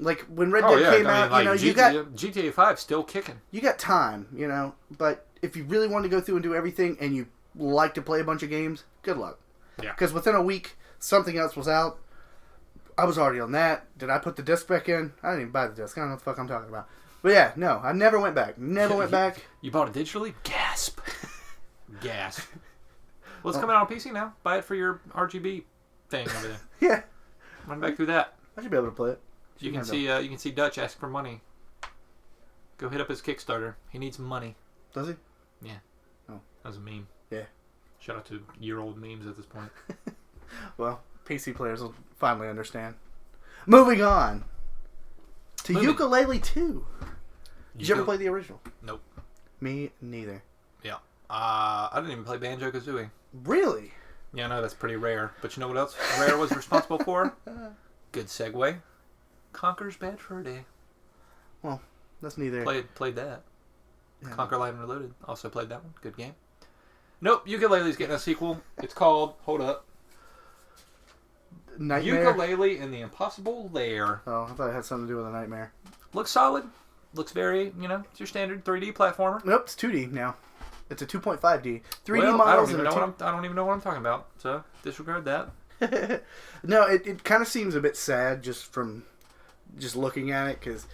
Like when Red Dead came out, like you got GTA 5 still kicking. You got time, but if you really want to go through and do everything, and you like to play a bunch of games, good luck. Yeah. Because within a week, something else was out. I was already on that. Did I put the disc back in? I didn't even buy the disc. I don't know what the fuck I'm talking about. But yeah, no, I never went back. Never went back. You bought it digitally? Gasp. Gasp. Well, it's coming out on PC now. Buy it for your RGB thing over there. Yeah. Run back through that. I should be able to play it. You can see Dutch ask for money. Go hit up his Kickstarter. He needs money. Does he? Yeah. Oh. That was a meme. Yeah. Shout out to year-old memes at this point. Well, PC players will finally understand. Moving on to Yooka-Laylee 2. Did you ever play the original? Nope. Me neither. Yeah. I didn't even play Banjo-Kazooie. Really? Yeah, I know that's pretty rare. But you know what else Rare was responsible for? Good segue. Conker's Bad Fur Day. Well, that's neither. Played that. Yeah. Conker Live and Reloaded. Also played that one. Good game. Nope. Yooka-Laylee's getting a sequel. It's called, hold up, Nightmare? Yooka-Laylee in the Impossible Lair. Oh, I thought it had something to do with a nightmare. Looks solid. Looks very, it's your standard 3D platformer. Nope, it's 2D now. It's a 2.5D. 3D well, models. I don't even know what I'm talking about. So disregard that. No, it kind of seems a bit sad just looking at it, because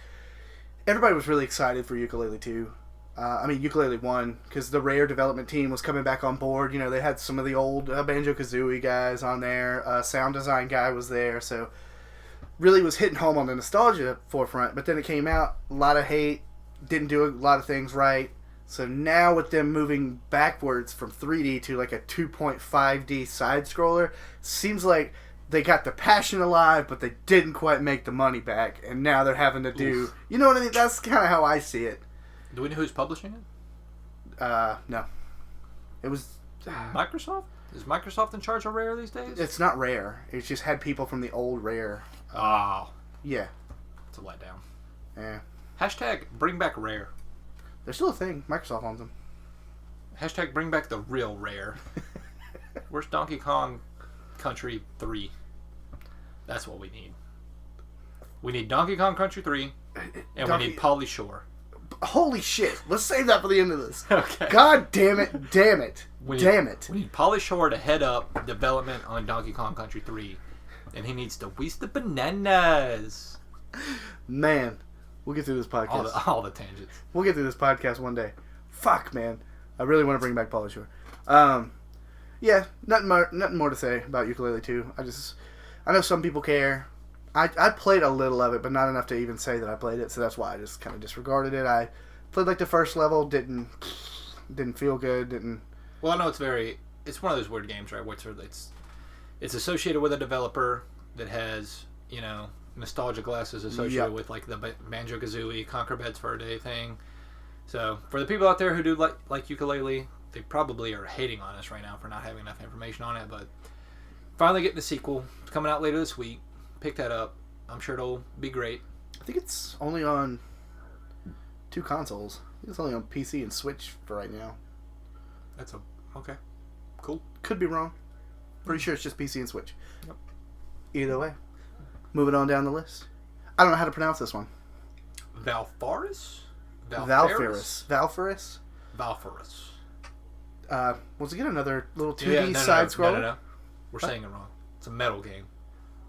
everybody was really excited for Yooka-Laylee 2. Yooka-Laylee 1, because the Rare development team was coming back on board. They had some of the old Banjo-Kazooie guys on there. Sound design guy was there, so really was hitting home on the nostalgia forefront. But then it came out, a lot of hate, didn't do a lot of things right. So now with them moving backwards from 3D to like a 2.5D side-scroller, seems like they got the passion alive, but they didn't quite make the money back. And now they're having to do... Oof. You know what I mean? That's kind of how I see it. Do we know who's publishing it? No. It was... Microsoft? Is Microsoft in charge of Rare these days? It's not Rare. It's just had people from the old Rare. Oh. Yeah. It's a letdown. Yeah. Hashtag bring back Rare. They're still a thing. Microsoft owns them. Hashtag bring back the real Rare. Where's Donkey Kong Country 3? That's what we need. We need Donkey Kong Country 3, and we need Pauly Shore. Holy shit. Let's save that for the end of this. Okay. God damn it. Damn it. Damn it. We need Pauly Shore to head up development on Donkey Kong Country 3. And he needs to waste the bananas. Man. We'll get through this podcast. All the tangents. We'll get through this podcast one day. Fuck, man. I really want to bring back Pauly Shore. Yeah, nothing more to say about Yooka-Laylee 2. I know some people care. I played a little of it, but not enough to even say that I played it, so that's why I just kind of disregarded it. I played like the first level, didn't feel good, Well, I know it's one of those weird games, right? Where it's associated with a developer that has, nostalgia glasses associated with like the Banjo-Kazooie Conker Bad Fur Day thing. So for the people out there who do like Yooka-Laylee, they probably are hating on us right now for not having enough information on it, but finally getting the sequel. It's coming out later this week. Pick that up. I'm sure it'll be great. I think it's only on 2 consoles. I think it's only on PC and Switch for right now. Okay. Cool. Could be wrong. Pretty sure it's just PC and Switch. Yep. Either way. Moving on down the list. I don't know how to pronounce this one. Valfaris? Valfaris? Valfaris. Once again, another little 2D side-scroller? No. We're saying it wrong. It's a metal game.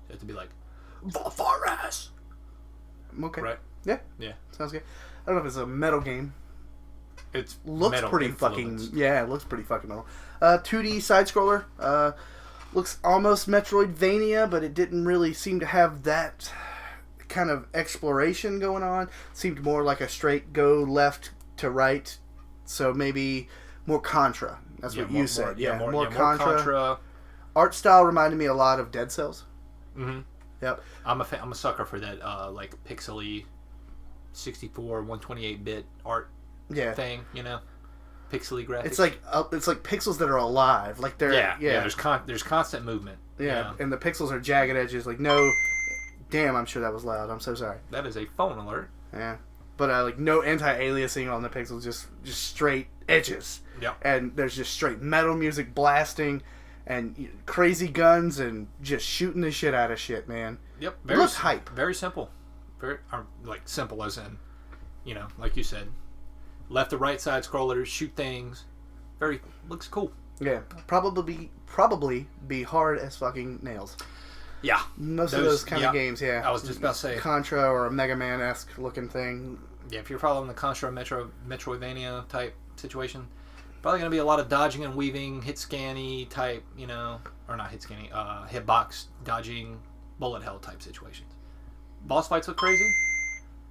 You have to be like, Valfaris! Okay. Right? Yeah. Yeah. Sounds good. I don't know if it's a metal game. It's looks metal pretty influenced. fucking... Yeah, it looks pretty fucking metal. 2D side-scroller. Looks almost Metroidvania, but it didn't really seem to have that kind of exploration going on. It seemed more like a straight go left to right. So maybe more Contra. That's what you said. More Contra. Art style reminded me a lot of Dead Cells. Mm-hmm. Yep. I'm a sucker for that like pixely 64 128-bit art thing, you know. Pixely graphics. It's like pixels that are alive. Like they're there's constant movement. Yeah, you know? And the pixels are jagged edges. Like no, damn, I'm sure that was loud. I'm so sorry. That is a phone alert. Yeah, but like no anti-aliasing on the pixels, just straight edges. Yep. And there's just straight metal music blasting, and crazy guns and just shooting the shit out of shit, man. Yep. It looks hype. Very simple. Very like simple as in, you know, like you said, left to right side scrollers, shoot things. Looks cool. Yeah, probably be hard as fucking nails. Yeah, most of those kind of games. Yeah, I was just about to say Contra or a Mega Man-esque looking thing. Yeah, if you're following the Contra Metroidvania type situation, probably going to be a lot of dodging and weaving, hit scanny type, you know, or not hit scanny, hitbox dodging, bullet hell type situations. Boss fights look crazy.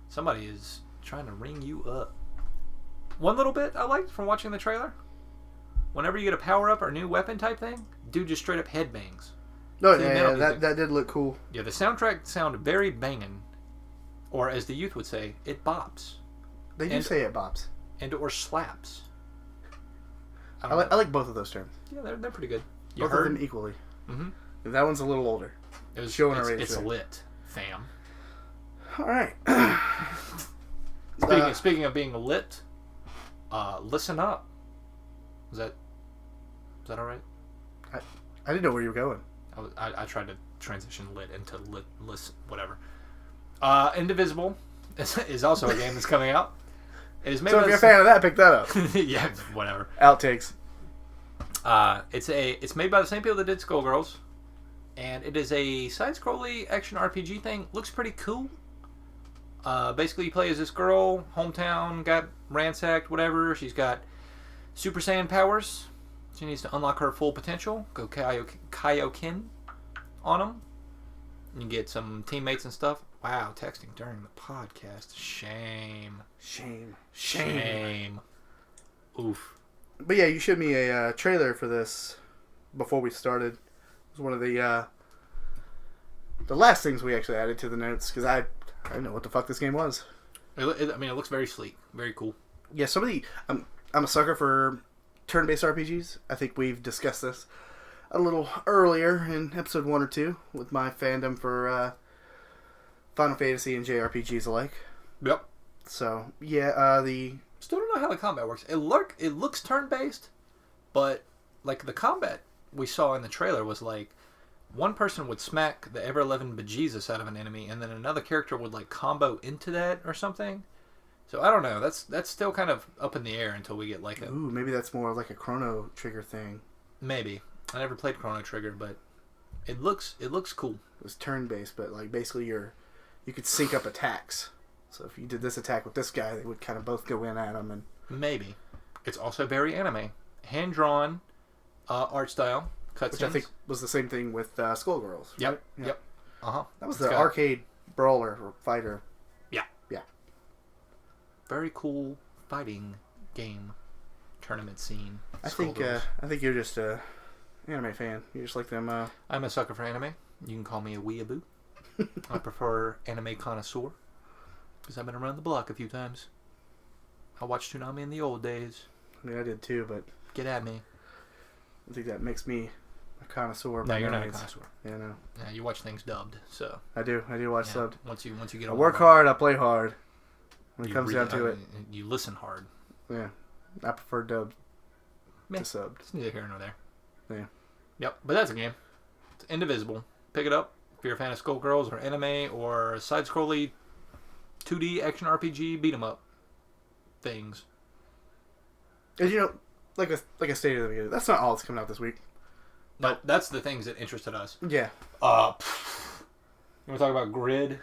Somebody is trying to ring you up. One little bit I liked from watching the trailer. Whenever you get a power up or new weapon type thing, dude just straight up headbangs. Oh yeah, that did look cool. Yeah, the soundtrack sounded very banging, or as the youth would say, it bops. They do say it bops. And or slaps. I like both of those terms. Yeah, they're pretty good. Both of them equally. Mm-hmm. That one's a little older. It's lit, fam. All right. Speaking of being lit, listen up. Is that all right? I didn't know where you were going. I tried to transition lit into listen, whatever. Indivisible is also a game that's coming out. It is made so if you're a fan of that, pick that up. Yeah, whatever. Outtakes. It's made by the same people that did Skullgirls, and it is a side-scrolling action RPG thing. Looks pretty cool. Basically, you play as this girl, hometown got ransacked, whatever. She's got Super Saiyan powers. She needs to unlock her full potential. Go Kaioken on them. You get some teammates and stuff. Wow, texting during the podcast. Shame. Oof. But yeah, you showed me a trailer for this before we started. It was one of the last things we actually added to the notes because I didn't know what the fuck this game was. It looks very sleek, very cool. Yeah, I'm a sucker for turn-based RPGs. I think we've discussed this a little earlier in episode 1 or 2 with my fandom for Final Fantasy and JRPGs alike. Yep. So yeah, still don't know how the combat works. It looks turn-based, but like the combat we saw in the trailer was like one person would smack the ever-loving bejesus out of an enemy, and then another character would like combo into that or something. So I don't know. That's still kind of up in the air until we get like a... Ooh, maybe that's more like a Chrono Trigger thing. Maybe. I never played Chrono Trigger, but it looks cool. It was turn-based, but like basically you could sync up attacks. So if you did this attack with this guy, they would kind of both go in at him. And maybe. It's also very anime. Hand-drawn art style. Cutscenes. Which I think was the same thing with Skullgirls. Yep. Right? Yep. Uh-huh. That was the arcade brawler or fighter. Yeah. Yeah. Very cool fighting game tournament scene. I think you're just a anime fan. You just like them. I'm a sucker for anime. You can call me a weeaboo. I prefer anime connoisseur because I've been around the block a few times. I watched Toonami in the old days. I mean, I did too, but get at me. I think that makes me a connoisseur. No, you're not a connoisseur. Yeah, no. Yeah, you watch things dubbed, so. I do watch subbed. Once you get. I work hard. I play hard. When it comes down to it, you listen hard. Yeah, I prefer dubbed to subbed. It's neither here nor there. Yeah. Yep, but that's a game. It's Indivisible. Pick it up if you're a fan of Skullgirls or anime or side-scrolly 2D action RPG beat 'em up things. And you know, like a state of the beginning. That's not all that's coming out this week. No, that's the things that interested us. Yeah. You want to talk about Grid?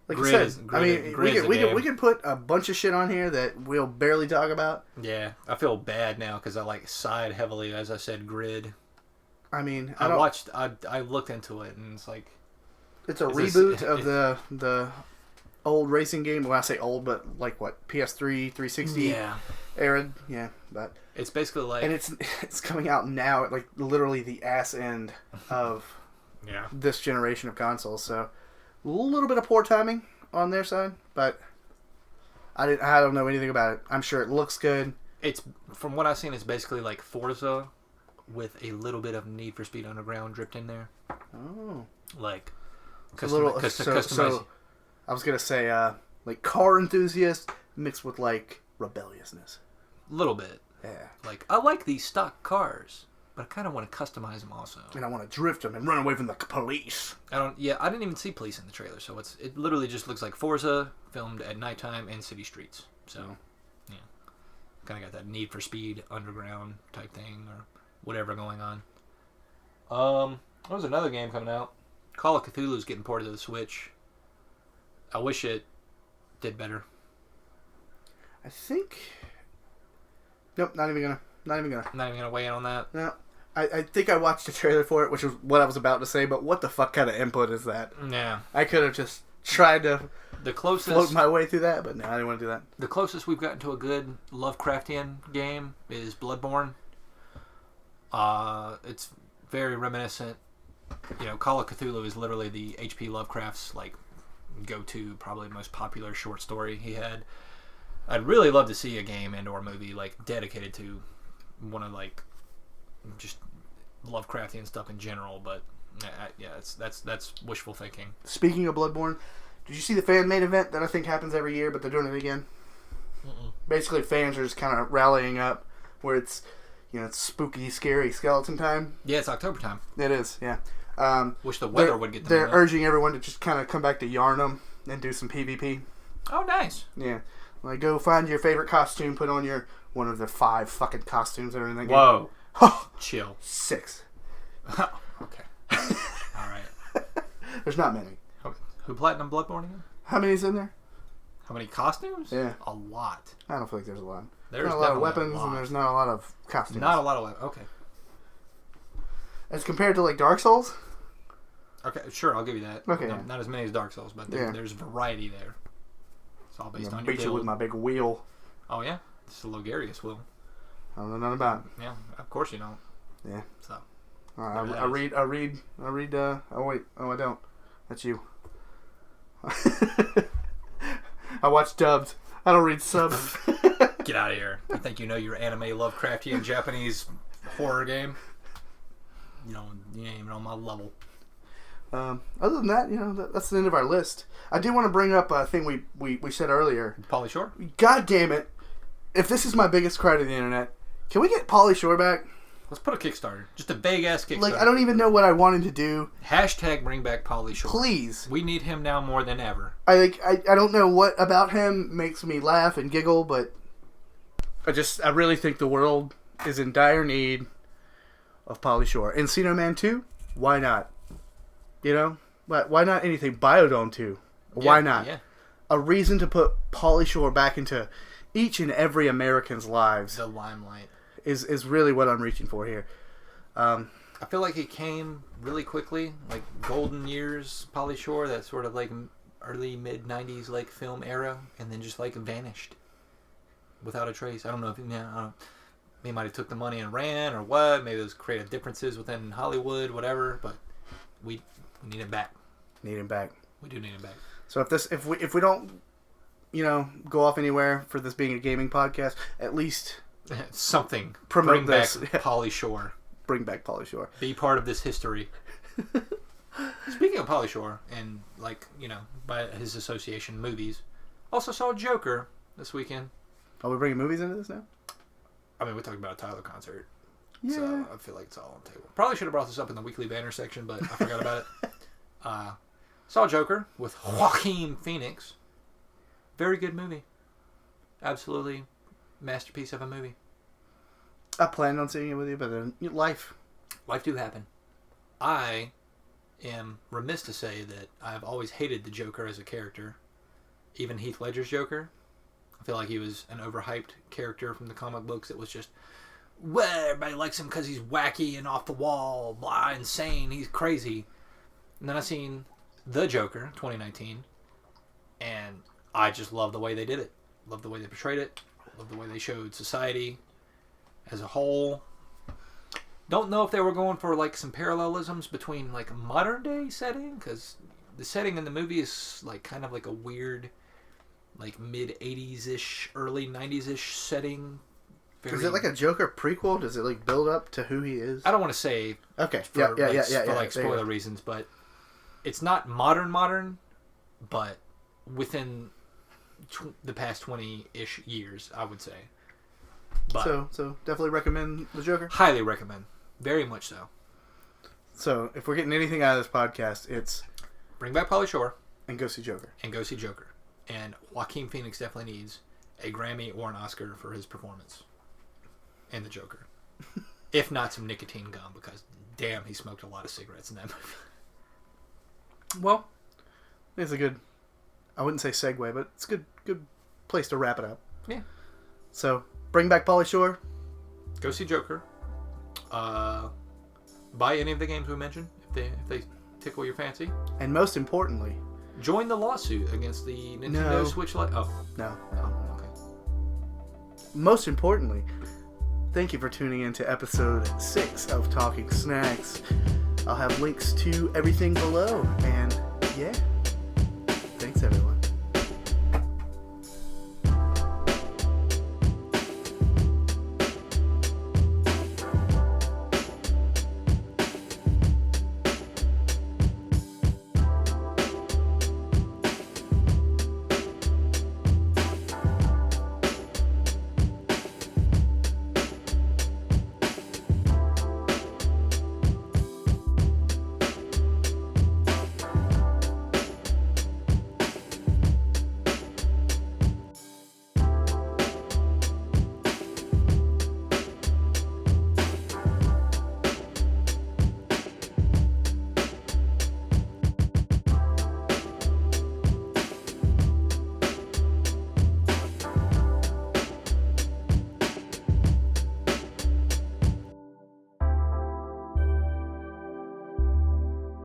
Like Grid I is- said, Grid I is- mean, Grid is a we game. could put a bunch of shit on here that we'll barely talk about. Yeah, I feel bad now because I side heavily, as I said, Grid. I mean, I looked into it and it's like it's a is this- reboot of the old racing game. Well, I say old, but like what, PS3, 360 yeah, era. Yeah, but it's basically like and it's coming out now at like literally the ass end of yeah. this generation of consoles. So a little bit of poor timing on their side, but I don't know anything about it. I'm sure it looks good. It's from what I've seen, it's basically like Forza with a little bit of Need for Speed Underground dripped in there. Oh, Like a little. So I was gonna say like car enthusiast mixed with like rebelliousness. a little bit. Yeah, Like I like these stock cars, but I kind of want to customize them also. and I want to drift them and run away from the police. I didn't even see police in the trailer, so it literally just looks like Forza filmed at nighttime in city streets. So, yeah, kind of got that Need for Speed Underground type thing or whatever going on. There was another game coming out. Call of Cthulhu's getting ported to the Switch. I wish it did better. I think. Nope, not even gonna. Not even gonna weigh in on that. No, I think I watched the trailer for it, which is what I was about to say. But what the fuck kind of input is that? Yeah, I could have just tried to the closest float my way through that, but no, I didn't want to do that. The closest we've gotten to a good Lovecraftian game is Bloodborne. It's very reminiscent. You know, Call of Cthulhu is literally the H.P. Lovecraft's go-to, probably most popular short story he had. I'd really love to see a game and/or movie dedicated to one of just Lovecraftian stuff in general. But yeah, that's wishful thinking. Speaking of Bloodborne, did you see the fan-made event that I think happens every year, but they're doing it again? Mm-mm. Basically, fans are just kind of rallying up, where it's it's spooky, scary skeleton time. Yeah, it's October time. It is, yeah. Wish the weather would get them. They're urging everyone to just kind of come back to Yarnum and do some PvP. Oh, nice. Yeah. Go find your favorite costume, put on one of the 5 fucking costumes that are in that game. Whoa. Oh, Chill. 6. Okay. All right. There's not many. Who platinum Bloodborne again? How many's in there? How many costumes? Yeah. A lot. I don't feel like there's a lot. There's not a lot of definitely weapons, a lot. and there's not a lot of costumes. Not a lot of weapons. Okay. As compared to Dark Souls? Okay, sure, I'll give you that. Okay. Not as many as Dark Souls, but there's variety there. It's all based on your beat you build. with my big wheel. Oh yeah, it's the Logarius will. I don't know nothing about it. Yeah, of course you don't. Yeah. So. I read. Oh wait. Oh, I don't. That's you. I watch dubbed. I don't read subs. Get out of here. I think you know your anime Lovecraftian Japanese horror game. You ain't even on my level. Other than that, that's the end of our list. I do want to bring up a thing we said earlier. Pauly Shore? God damn it! If this is my biggest cry to the internet, can we get Pauly Shore back? Let's put a Kickstarter. Just a vague ass Kickstarter. Like, I don't even know what I want him to do. Hashtag bring back Pauly Shore. Please. We need him now more than ever. I don't know what about him makes me laugh and giggle, but I really think the world is in dire need of Pauly Shore. Encino Man 2? Why not? Why not anything? Biodome 2? Why not? Yeah. A reason to put Pauly Shore back into each and every American's lives. The limelight. Is really what I'm reaching for here. I feel like he came really quickly, like golden years, Pauly Shore, that sort of early mid '90s film era, and then just vanished without a trace. I don't know if he might have took the money and ran or what. Maybe there's creative differences within Hollywood, whatever. But we need him back. Need him back. We do need him back. So if we don't go off anywhere for this being a gaming podcast, at least. Something. Promote Bring this. back Pauly Shore. Bring back Pauly Shore. Be part of this history. Speaking of Pauly Shore, and by his association, movies, also saw Joker this weekend. Are we bringing movies into this now? I mean, we talked about a Tyler concert. Yeah. So I feel like it's all on the table. Probably should have brought this up in the weekly banner section, but I forgot about it. Saw Joker with Joaquin Phoenix. Very good movie. Absolutely masterpiece of a movie. I planned on seeing it with you, but then life do happen. I am remiss to say that I've always hated the Joker as a character. Even Heath Ledger's Joker. I feel like he was an overhyped character from the comic books. It was just, well, everybody likes him because he's wacky and off the wall, blah, insane, he's crazy. And then I seen The Joker, 2019, and I just love the way they did it. Love the way they portrayed it. Love the way they showed society as a whole. Don't know if they were going for like some parallelisms between like a modern day setting, because the setting in the movie is like kind of like a weird, like mid 80s ish, early 90s ish setting. Is it like a Joker prequel? Does it like build up to who he is? I don't want to say. Okay. For, for like spoiler reasons, but it's not modern, but within the past 20-ish years, I would say. But so definitely recommend The Joker? Highly recommend. Very much so. So if we're getting anything out of this podcast, it's bring back Pauly Shore. And go see Joker. And Joaquin Phoenix definitely needs a Grammy or an Oscar for his performance in The Joker. If not some nicotine gum, because damn, he smoked a lot of cigarettes in that movie. Well, it's a good, I wouldn't say segue, but it's a good place to wrap it up. Yeah. So, bring back Pauly Shore. Go see Joker. Buy any of the games we mentioned if they tickle your fancy. And most importantly, join the lawsuit against the Nintendo Switch Lite. Oh. No. Okay. Most importantly, thank you for tuning in to episode 6 of Talking Snacks. I'll have links to everything below. And yeah.